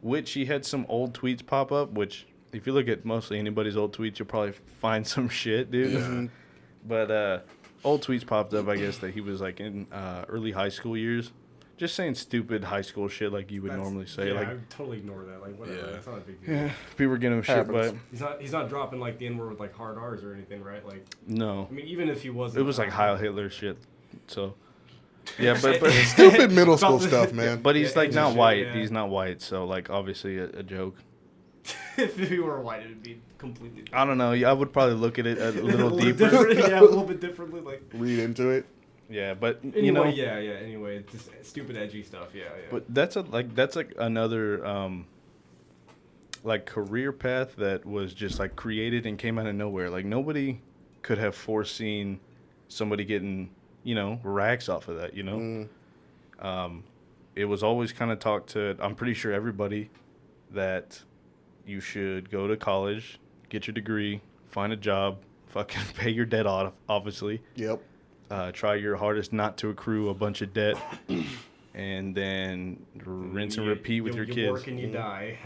Which he had some old tweets pop up. Which if you look at mostly anybody's old tweets, you'll probably find some shit, dude. Yeah. But old tweets popped up, I guess, that he was like in early high school years, just saying stupid high school shit like you would normally say. Yeah, like I would totally ignore that. Like whatever, Yeah. that's not a big deal. yeah, people were getting him shit, Happens. but He's not dropping like the N-word with like hard R's or anything, right? Like no, I mean, even if he wasn't, it was like Heil Hitler shit. So yeah, but Stupid middle school stuff, man. but he's Yeah, like it's not shit, white. yeah. He's not white, so like obviously a joke. if he were white, it'd be completely different. I don't know. I would probably look at it a little bit deeper. different, yeah, a little bit differently. Like Read into it. Yeah, but anyway, Anyway, it's just stupid, edgy stuff. Yeah. But that's like another like career path that was just like created and came out of nowhere. Like nobody could have foreseen somebody getting racks off of that. It was always kind of talked to. I'm pretty sure everybody that you should go to college, get your degree, find a job, fucking pay your debt off, obviously. Yep. Try your hardest not to accrue a bunch of debt, and then rinse and repeat with your you kids. work and you die.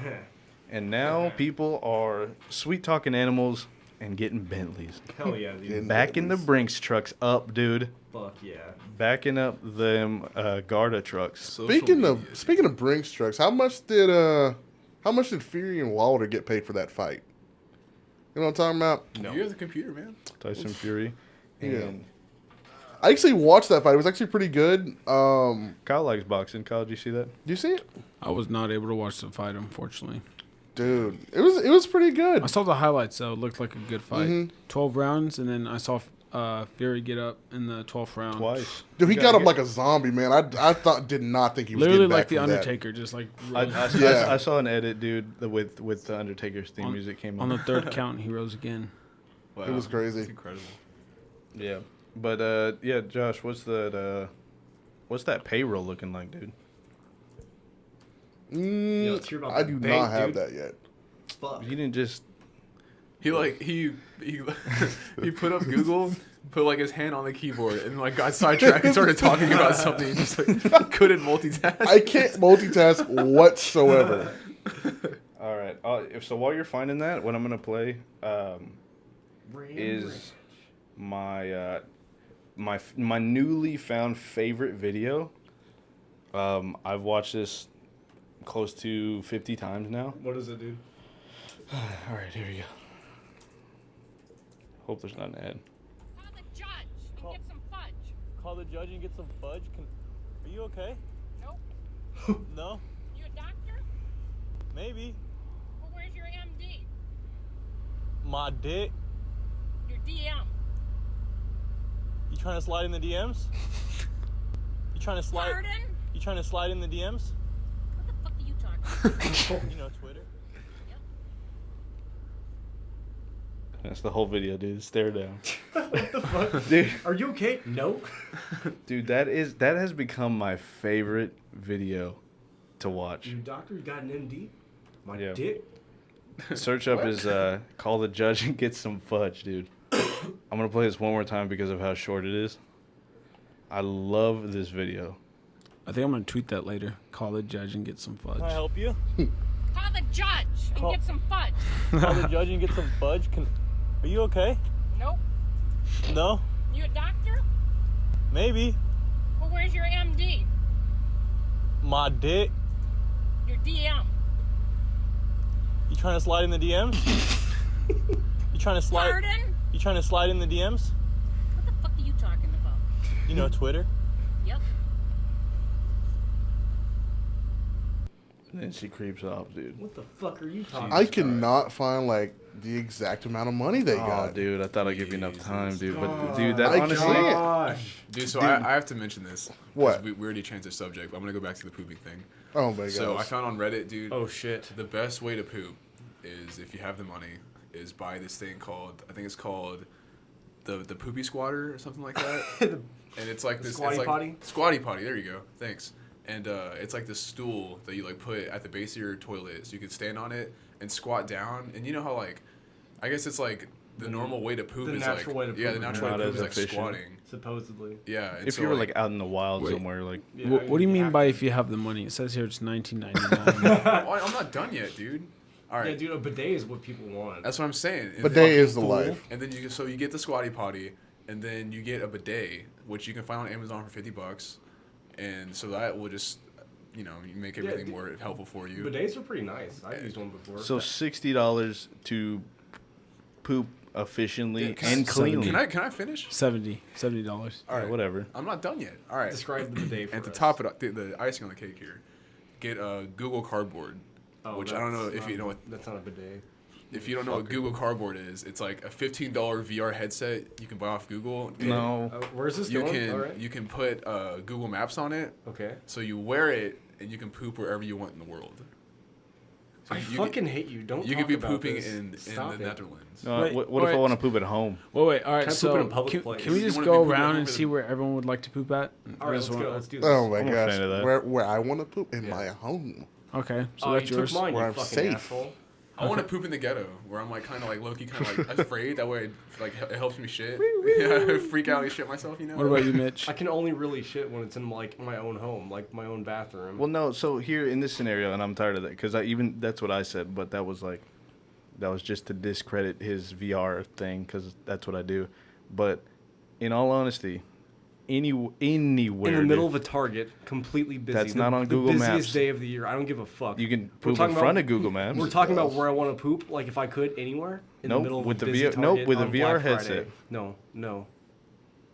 And now people are sweet talking animals and getting Bentleys. Hell yeah, dude. Backing the Brinks trucks up, dude. Fuck yeah. Backing up them Garda trucks. Speaking of Brinks trucks, how much did Fury and Wilder get paid for that fight? You know what I'm talking about? No. You have the computer, man. Tyson Fury. And Yeah. I actually watched that fight. It was actually pretty good. Kyle likes boxing. Kyle, did you see that? Did you see it? I was not able to watch the fight, unfortunately. Dude, it was pretty good. I saw the highlights, though. It looked like a good fight. Mhm. 12 rounds, and then I saw Fury get up in the 12th round. Twice. Dude, he You got gotta up like a zombie, man. I did not think he was Literally getting back like the from that. Undertaker, just like Yeah. I saw an edit, dude, with the Undertaker's theme music came on the third count, he rose again. Wow. It was crazy. It's incredible. Yeah, but yeah, Josh, what's that payroll looking like, dude? let's hear about I that do bank, not have dude. that yet. Fuck. You didn't just He he put up Google, put like his hand on the keyboard, and like got sidetracked and started talking about something. And just like couldn't multitask. I can't multitask whatsoever. all right. So while you're finding that, what I'm gonna play is my my newly found favorite video. I've watched this close to 50 times now. What does it do? All right, here we go. Hope there's not an ad. Call the judge and get some fudge. Call the judge and get some fudge? Are you okay? Nope. No? You a doctor? Maybe. Well, where's your MD? My dick. Your DM. You trying to slide in the DMs? You trying to slide? Pardon? You trying to slide in the DMs? What the fuck are you talking about? You know, Twitter. That's the whole video, dude. Stare down. What the fuck? Dude, Are you okay? No. dude, that has become my favorite video to watch. You doctor, you got an MD? My Yeah. dick? Search up is call the judge and get some fudge, dude. I'm gonna play this one more time because of how short it is. I love this video. I think I'm going to tweet that later. Call the judge and get some fudge. Can I help you? Call the judge and Call- get some fudge. Call the judge and get some fudge? Are you okay? Nope. No? You a doctor? Maybe. Well, where's your MD? My dick. Your DM. You trying to slide in the DMs? You trying to slide? Pardon? You trying to slide in the DMs? What the fuck are you talking about? You know, Twitter. Yep. And then she creeps off, dude. What the fuck are you talking I cannot find like the exact amount of money they Oh, got. dude, I thought I'd give you enough time, dude. But God. dude, that I honestly, can't. Gosh. Dude, so I have to mention this. 'cause What? We already changed the subject, but I'm gonna go back to the pooping thing. Oh my god. So I found on Reddit, dude. Oh shit. The best way to poop is, if you have the money, is buy this thing called, I think it's called the poopy squatter or something like that. And it's like this squatty it's like, potty? Squatty potty. There you go. Thanks. And it's like this stool that you like put at the base of your toilet, so you can stand on it and squat down. And you know how like I guess it's like the normal way to poop the is natural way to the poop, natural not way to poop as is like efficient. squatting. Supposedly. Yeah. and If so, you were like out in the wild Wait. somewhere, like Yeah, What do you mean have by to. if you have the money? It says here it's $19.99. Oh, I'm not done yet, dude. All right. Yeah, dude, a bidet is what people want. That's what I'm saying. And Bidet then- is the fool. life. And then you get the squatty potty, and then you get a bidet, which you can find on Amazon for $50, and so that will just, you make everything more helpful for you. Bidets are pretty nice. I've used one before. so $60 to poop efficiently Yeah, can I- and cleanly. Can I finish? $70. All Yeah, right, whatever. I'm not done yet. All right. Describe the bidet for And to us. top it up, the icing on the cake here, get Google Cardboard. Oh, which I don't know that's if you not- know what. That's not a bidet. If you don't know what Google Cardboard is, it's like a $15 VR headset you can buy off Google. And No. Where's this You going? can All right. you can put Google Maps on it, Okay. so you wear it and you can poop wherever you want in the world. So I you fucking hate you. Don't You talk could be about pooping this. in Stop the it. Netherlands. No, Wait, what if I wait. want to poop at home? Wait. All right. Can I poop So in a public can, place? can we You just wanna be go pooping around over and the- see where everyone would like to poop at? All right, This let's one- go. Let's do this. Oh my I'm a gosh. fan of that. Where I want to poop in my home. Okay, so Oh, that's you yours. took mine, Where you I'm fucking safe. asshole. I want to poop in the ghetto, where I'm like kind of like low-key, kind of like afraid. That way, like it helps me shit. Yeah, I freak out and shit myself. What about you, Mitch? I can only really shit when it's in like my own home, like my own bathroom. Well, no. So here in this scenario, and I'm tired of that because that's what I said, but that was just to discredit his VR thing because that's what I do. But in all honesty, anywhere in the middle dude, of a Target, completely busy. That's not on Google the Maps. busiest day of the year. I don't give a fuck. you can We're poop talking in front about- of Google Maps. We're talking about where I want to poop, like if I could anywhere in Nope, the middle of with a the busy VR nope, Target with a on VR Black Friday. headset. No,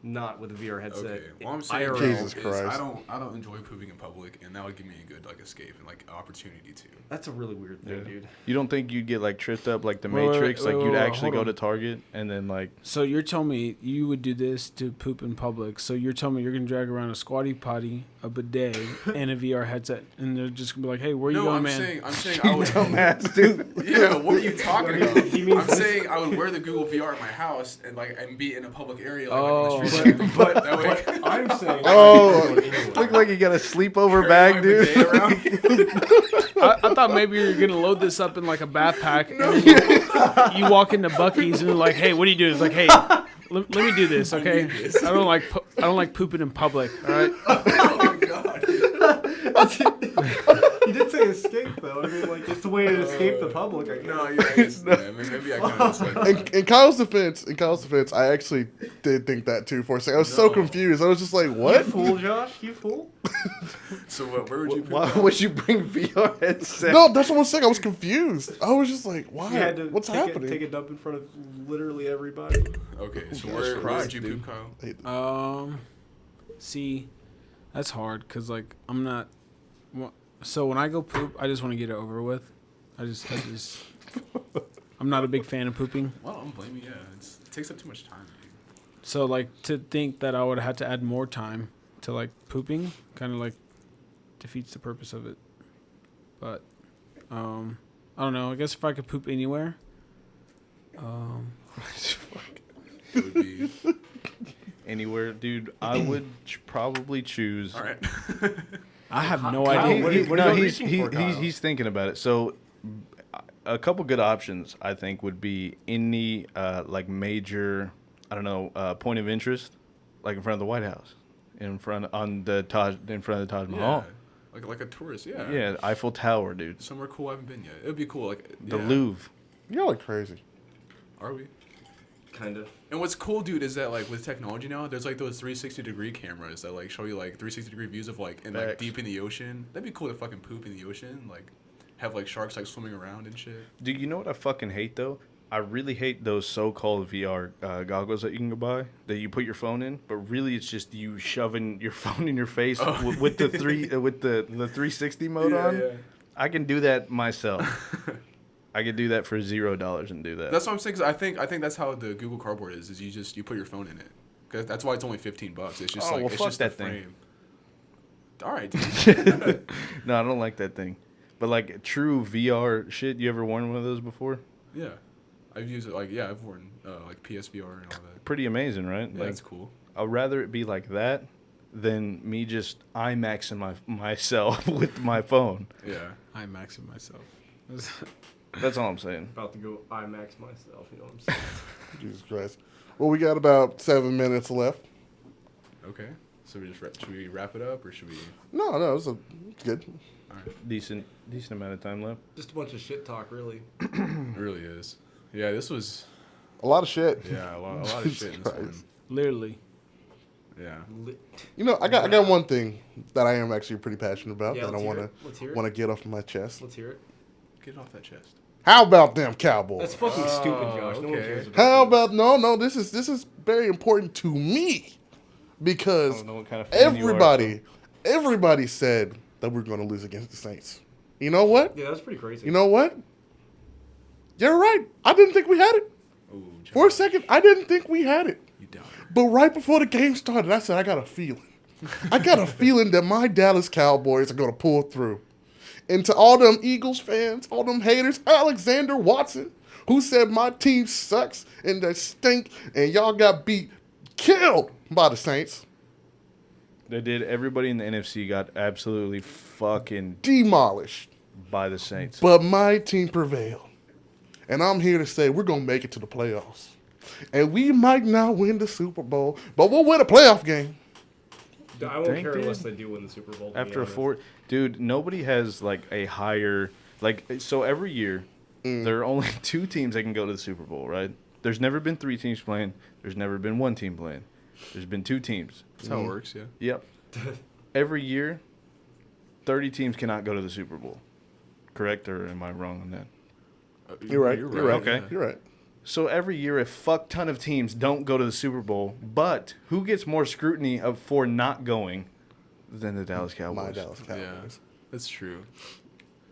not with a VR headset. Okay. Well, I'm saying IRL. Jesus is Christ. I don't enjoy pooping in public, and that would give me a good like escape and like opportunity to. That's a really weird thing, dude. You don't think you'd get like tripped up like the Wait, wait, Matrix? wait, Like you'd wait, actually hold go on. to Target and then like So you're telling me you would do this to poop in public. So you're telling me you're gonna drag around a squatty potty, a bidet, and a VR headset, and they're just gonna be like, "Hey, where you No, going, I'm man?" saying I would. dumbass dude. Yeah, what are you talking about? He means I'm this- saying I would wear the Google VR at my house and be in a public area like, Oh, on the street. But that way. I'm saying, Oh, Look like you got a sleepover Carry bag, my dude. bidet around. I thought maybe you're gonna load this up in like a backpack, and then you walk into Buc-ee's and they're like, "Hey, what are you doing?" It's like, "Hey, let me do this, okay? I don't like pooping in public, all right?" Oh my god. he did say escape though. I mean, like it's a way to escape the public. I guess. No, yeah, I guess, yeah, maybe I kind of like. in Kyle's defense, I actually did think that too for a second. I was so No. confused. I was just like, You what? fool, Josh. You fool. So where would you poop? Why at? would you bring VR headset? No, that's what I was saying. I was confused. I was just like, why? You had to What's happening? take a dump in front of literally everybody. Okay, so Jesus where would Christ, you dude. poop, Kyle? See, that's hard because like I'm not. So when I go poop, I just want to get it over with. I just. I'm not a big fan of pooping. Well, I don't blame you. Yeah, it takes up too much time. Dude. So like to think that I would have to add more time to like pooping, kind of like defeats the purpose of it. But I don't know. I guess if I could poop anywhere. It would be. Anywhere, dude. I would probably choose. All right. I have no Kyle, idea. what are you No, reaching for, Kyle? he's thinking about it. So, a couple good options I think would be any like major, I don't know, point of interest, like in front of the White House, in front of the Taj Mahal. Yeah. Like a tourist. Yeah. Yeah, Eiffel Tower, dude. Somewhere cool I haven't been yet. It would be cool. Like The yeah. Louvre. Y'all are crazy. Are we? Kind of. And what's cool, dude, is that like with technology now, there's like those 360-degree cameras that like show you like 360-degree views of like in like Facts. deep in the ocean. That'd be cool to fucking poop in the ocean, like have like sharks like swimming around and shit. Dude, you know what I fucking hate though? I really hate those so-called VR goggles that you can buy that you put your phone in, but really it's just you shoving your phone in your face with the 360 mode on. I can do that myself. I could do that for $0 and do that. That's what I'm saying. 'Cause I think that's how the Google Cardboard is you put your phone in it. 'Cause that's why it's only $15. It's just Oh, like well, it's fuck just that the thing. frame. All right, dude. No, I don't like that thing. But like true VR shit, you ever worn one of those before? Yeah, I've used it. Like I've worn like PSVR and all that. Pretty amazing, right? Yeah, Like, that's cool. I'd rather it be like that than me just IMAXing myself with my phone. Yeah. I'm maxing myself. That's all I'm saying. About to go IMAX myself. You know what I'm saying? Jesus Christ. Well, we got about 7 minutes left. Okay. So should we wrap it up or should we? No, it's good. Decent amount of time left. Just a bunch of shit talk, really. It really is. Yeah, this was. A lot of shit. Yeah, a lot of shit in this one. Christ. Literally. Yeah. You know, I got one thing that I am actually pretty passionate about Yeah, that I let's hear want it. Let's hear it. to get off my chest. Let's hear it. Get it off that chest. How about them Cowboys? That's fucking stupid, Josh. No one okay. cares about How that. about no? This is very important to me because I don't know what kind of fan you are, everybody said that we're going to lose against the Saints. You know what? Yeah, that's pretty crazy. You know what? You're right. I didn't think we had it. Ooh, For a second, I didn't think we had it. You doubted. But right before the game started, I said, I got a feeling. I got a feeling that my Dallas Cowboys are going to pull through. And to all them Eagles fans, all them haters, Alexander Watson, who said my team sucks and they stink and y'all got killed by the Saints. They did. Everybody in the NFC got absolutely fucking Demolished. by the Saints. But my team prevailed. And I'm here to say we're going to make it to the playoffs. And we might not win the Super Bowl, but we'll win a playoff game. I won't think, care dude? unless they do win the Super Bowl. to be After a honest. dude, nobody has like a higher, like, so every year there are only 2 teams that can go to the Super Bowl, right? There's never been 3 teams playing. There's never been 1 team playing. There's been 2 teams. That's how it works, yeah. Yep. Every year, 30 teams cannot go to the Super Bowl. Correct, or am I wrong on that? You're right. You're right. Okay. You're right. So every year, a fuck ton of teams don't go to the Super Bowl, but who gets more scrutiny for not going than the Dallas Cowboys? My Dallas Cowboys. Yeah, that's true.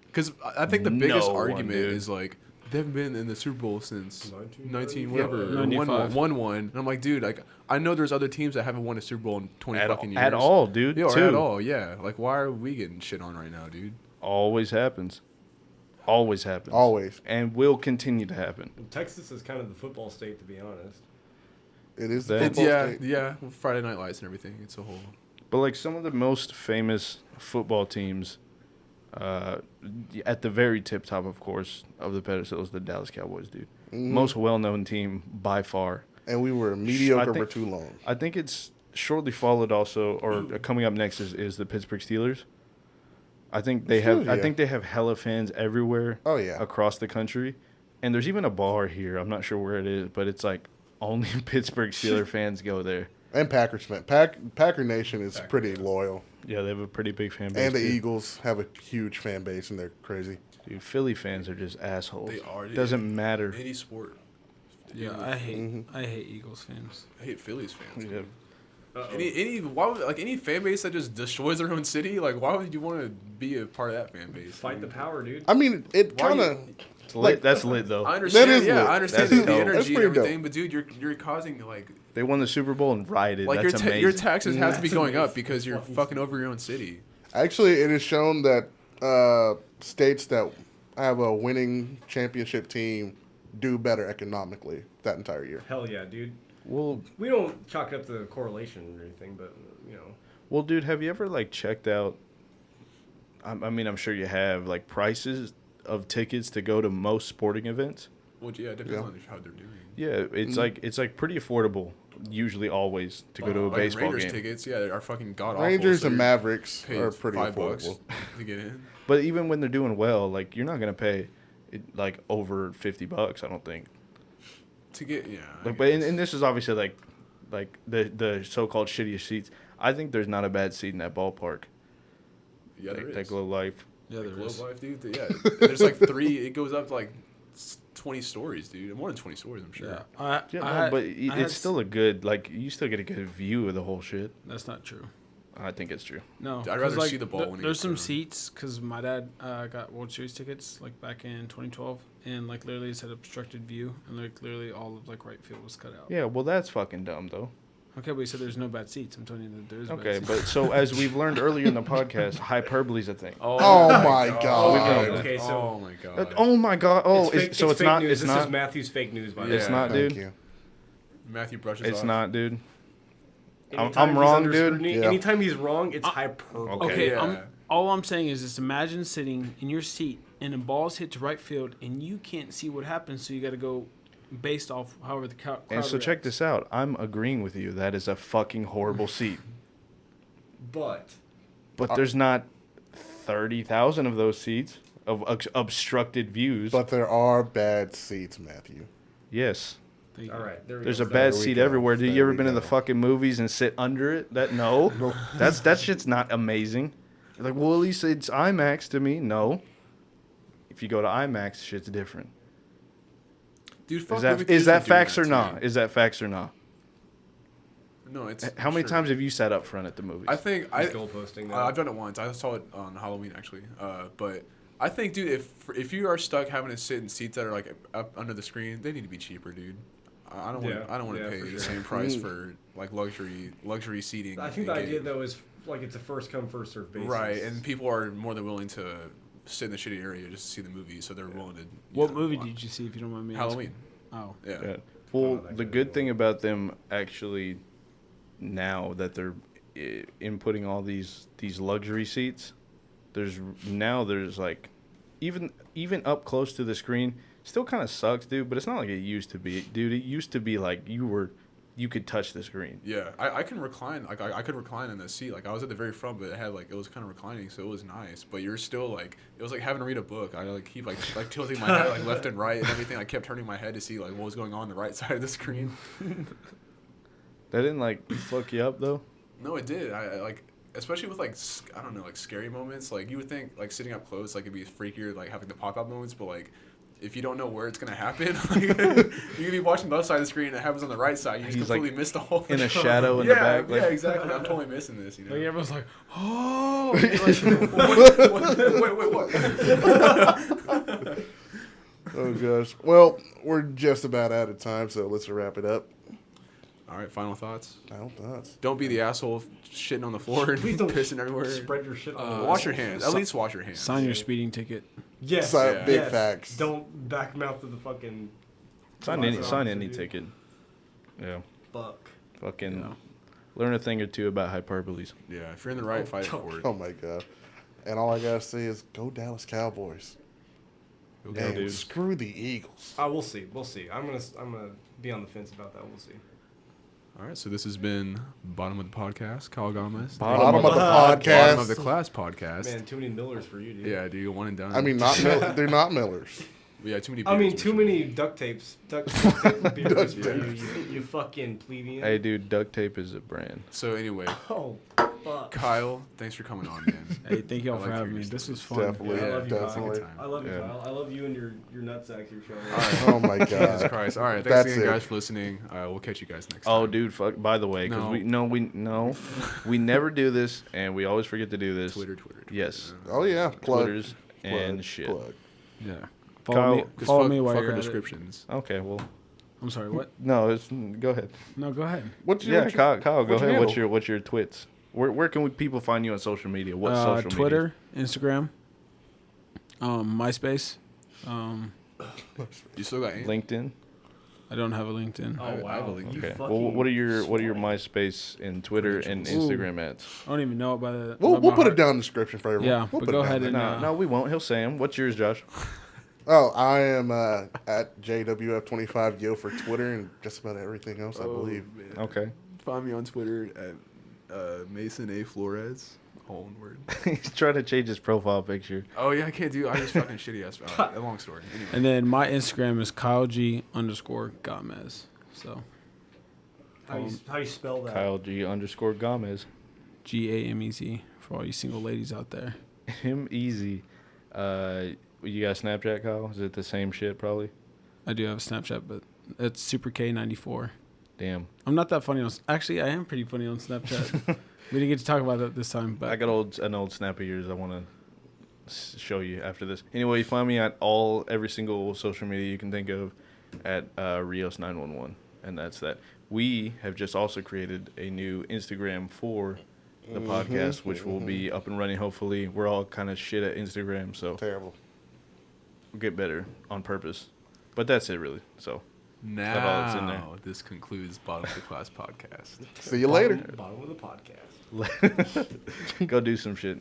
Because I think the biggest No one, argument dude. is like they've been in the Super Bowl since 19 Yeah, whatever, 95. won one. And I'm like, dude, like I know there's other teams that haven't won a Super Bowl in 20 fucking years. At all, dude. Yeah, or too. at all, yeah. Like why are we getting shit on right now, dude? Always happens. Always happens. Always. And will continue to happen. Texas is kind of the football state, to be honest. It is the It's- football Yeah, state. yeah. Friday Night Lights and everything. It's a whole. But like some of the most famous football teams, at the very tip top, of course, of the pedestal is the Dallas Cowboys, dude. Most well-known team by far. And we were mediocre think- for too long. I think it's shortly followed also, or coming up next is the Pittsburgh Steelers. I think they have. Yeah. I think they have hella fans everywhere. Oh, yeah. Across the country, and there's even a bar here. I'm not sure where it is, but it's like only Pittsburgh Steelers fans go there. And Packers fan. Packer Nation is pretty loyal. Yeah, they have a pretty big fan base. And the too. Eagles have a huge fan base, and they're crazy. Dude, Philly fans are just assholes. They are. Doesn't matter. Any sport. Yeah, I hate Eagles fans. I hate Phillies fans. Yeah. Any fan base that just destroys their own city, like why would you want to be a part of that fan base? Fight the power, dude. I mean, it Why kind you- of. It's lit. That's lit though. I understand. is Yeah, lit. I understand That's the dope. That's energy and pretty dope. everything, but dude, you're causing like They won the Super Bowl and rioted. your That's amazing. your taxes have to be That's going up amazing. because you're fucking over your own city. Actually, it is shown that states that have a winning championship team do better economically that entire year. Hell yeah, dude. Well, We don't chalk it up to correlation or anything, but, you know. well, dude, have you ever like checked out? I mean, I'm sure you have like prices of tickets to go to most sporting events. Well, yeah, it depends on how they're doing. Yeah, it's like pretty affordable. Usually, always to go to a Like baseball Rangers game. tickets, yeah, they are fucking god awful. Rangers so and you're Mavericks paying are pretty $5 affordable. to get in. But even when they're doing well, like you're not gonna pay like over $50. I don't think. To get I Like, but guess. and this is obviously like the so-called shittiest seats. I think there's not a bad seat in that ballpark. yeah, there That is. Globe Life. Yeah, there Globe is. Life, dude. Yeah, there's like 3. It goes up to like 20 stories, dude. More than 20 stories, I'm sure. Yeah, Yeah, I no, had- but I had it's still a good like you still get a good view of the whole shit. That's not true. I think it's true. No, I'd 'cause, rather like, see the ball when it There's gets some thrown. seats because my dad got World Series tickets like back in 2012, and like literally it said obstructed view, and like literally all of like right field was cut out. Yeah, well that's fucking dumb though. Okay, but you said there's no bad seats. I'm telling you that there's Okay, bad but seats. so as we've learned earlier in the podcast, hyperbole's a thing. Oh my God. Okay, so Oh my god. Oh my god! Oh, fake, so it's fake not. news. It's This not. is Matthew's fake news, by the Yeah. way. It's not, Thank dude. you. Matthew brushes It's off. not, dude. Anytime I'm he's wrong, under dude. scrutiny- Yeah. Anytime he's wrong, it's hyperbole. Okay. Okay, yeah. all I'm saying is just imagine sitting in your seat and the ball's hit to right field, and you can't see what happens, so you got to go based off however the crowd And so check this out. I'm agreeing with you. That is a fucking horrible seat. But There's not 30,000 of those seats of obstructed views. But there are bad seats, Matthew. Yes. all right, there we There's go. a bad There we seat go. everywhere. Have you There ever we been in the go. fucking movies and sit under it? No. That shit's not amazing. You're like, well, at least it's IMAX to me. No. If you go to IMAX, shit's different. Dude, fuck Is movie that theaters for doing facts or that, not? too. Is that facts or not? No, it's. How many sure. times have you sat up front at the movies? I think He's goalposting now. I've done it once. I saw it on Halloween actually. But I think, dude, if you are stuck having to sit in seats that are like up under the screen, they need to be cheaper, dude. I don't want to pay for the sure. same price for like luxury seating. I think in the idea games. though is like it's a first come first served basis. Right, and people are more than willing to sit in the shitty area just to see the movie, so they're willing to. What movie did you see, if you don't mind me asking? Halloween. Oh. Yeah. Yeah. Well, the good thing about them actually now that they're inputting all these luxury seats, there's like even up close to the screen, still kind of sucks, dude, but it's not like it used to be. Dude, it used to be like you could touch the screen. Yeah, I can recline. Like I could recline in the seat. Like I was at the very front, but it was kind of reclining, so it was nice. But you're still like, it was like having to read a book. I like keep like tilting my head like left and right and everything. I kept turning my head to see like what was going on the right side of the screen. That didn't like fuck you up though. No, it did. I like, especially with like I don't know, like scary moments. Like you would think like sitting up close like it'd be freakier, like having the pop out moments, but like. If you don't know where it's gonna happen, like, you could be watching the left side of the screen and it happens on the right side. You just He's, completely like, miss the whole thing. in a shadow in the back, like- Yeah, exactly. I'm totally missing this. You know. Like everyone's like, oh. Wait, what? Oh gosh. Well, we're just about out of time, so let's wrap it up. All right, final thoughts. Final thoughts. Don't be the asshole shitting on the floor and Please don't pissing everywhere. Spread your shit on the Wash your hands. At least wash your hands. Sign your speeding ticket. Yes. So, big yes. facts. Don't back mouth to the fucking Sign any dude. ticket. Yeah. Fuck. Fucking Yeah. learn a thing or two about hyperboles. Yeah, if you're in the right, fight it for it. Oh my god. And all I gotta say is go Dallas Cowboys. Okay, And dude. screw the Eagles. We'll see. We'll see. I'm gonna be on the fence about that. We'll see. All right, so this has been Bottom of the Podcast, Kyle Gamez. Bottom of the Bottom podcast. of the Class Podcast. Man, too many Millers for you, dude. Yeah, dude, one and done. I mean, they're not Millers. Yeah, too many. I mean, beers, too for sure. many duct tapes. Duct tape beers for you fucking plebeian. Hey, dude, duct tape is a brand. So anyway, Oh, fuck. Kyle, thanks for coming on, man. Hey, thank y'all I for like having your me. This stories. was fun. Definitely, Yeah, I love you, definitely. Kyle. I love you, Yeah. Kyle. I love you and your nutsacks you're showing. Oh my Jesus god. Christ! All right, thanks That's again, it. guys, for listening. We'll catch you guys next Oh, time. dude, fuck. By the way, because No. we never do this, and we always forget to do this. Twitter. Yes. Oh yeah. Plug. Twitters and Plug, shit. plug. Yeah. Kyle, Follow me. Just Follow fuck, me while fuck you're our at it. descriptions. Okay, well, I'm sorry. What? no, go ahead. No, go ahead. What's your, Yeah, Kyle, go what's your ahead. handle? What's your twits? Where can people find you on social media? What social Twitter, Instagram, MySpace. You still got AIM? media? LinkedIn. I don't have a LinkedIn. Oh I have a wow. link. You Okay. Well, fucking what are your swine. MySpace and Twitter and Instagram ads? I don't even know it by the. We'll by my put it heart. down in the description for everyone. Yeah, We'll but put go it down ahead there. and- No, we won't. He'll say them. What's yours, Josh? Oh, I am at JWF25 Yo for Twitter and just about everything else, I believe. Man. Okay. Find me on Twitter at Mason A Flores, all one word. He's trying to change his profile picture. Oh yeah, I can't do. I just fucking shitty ass. A long story. Anyway. And then my Instagram is KyleG_Gamez. So How you spell that? Kyle G_Gamez. GAMEZ for all you single ladies out there. Him easy. You got Snapchat, Kyle? Is it the same shit probably? I do have a Snapchat, but it's Super K94. Damn. I'm not that funny on. Actually, I am pretty funny on Snapchat. We didn't get to talk about that this time, but I got an old snap of yours I want to show you after this. Anyway, you find me at every single social media you can think of at Rios911, and that's that. We have just also created a new Instagram for the podcast, which will be up and running hopefully. We're all kind of shit at Instagram, so Terrible. we'll get better on purpose. But that's it really. So all that's in there. Now this concludes Bottom of the Class Podcast. See you later. Bottom of the podcast. go do some shit.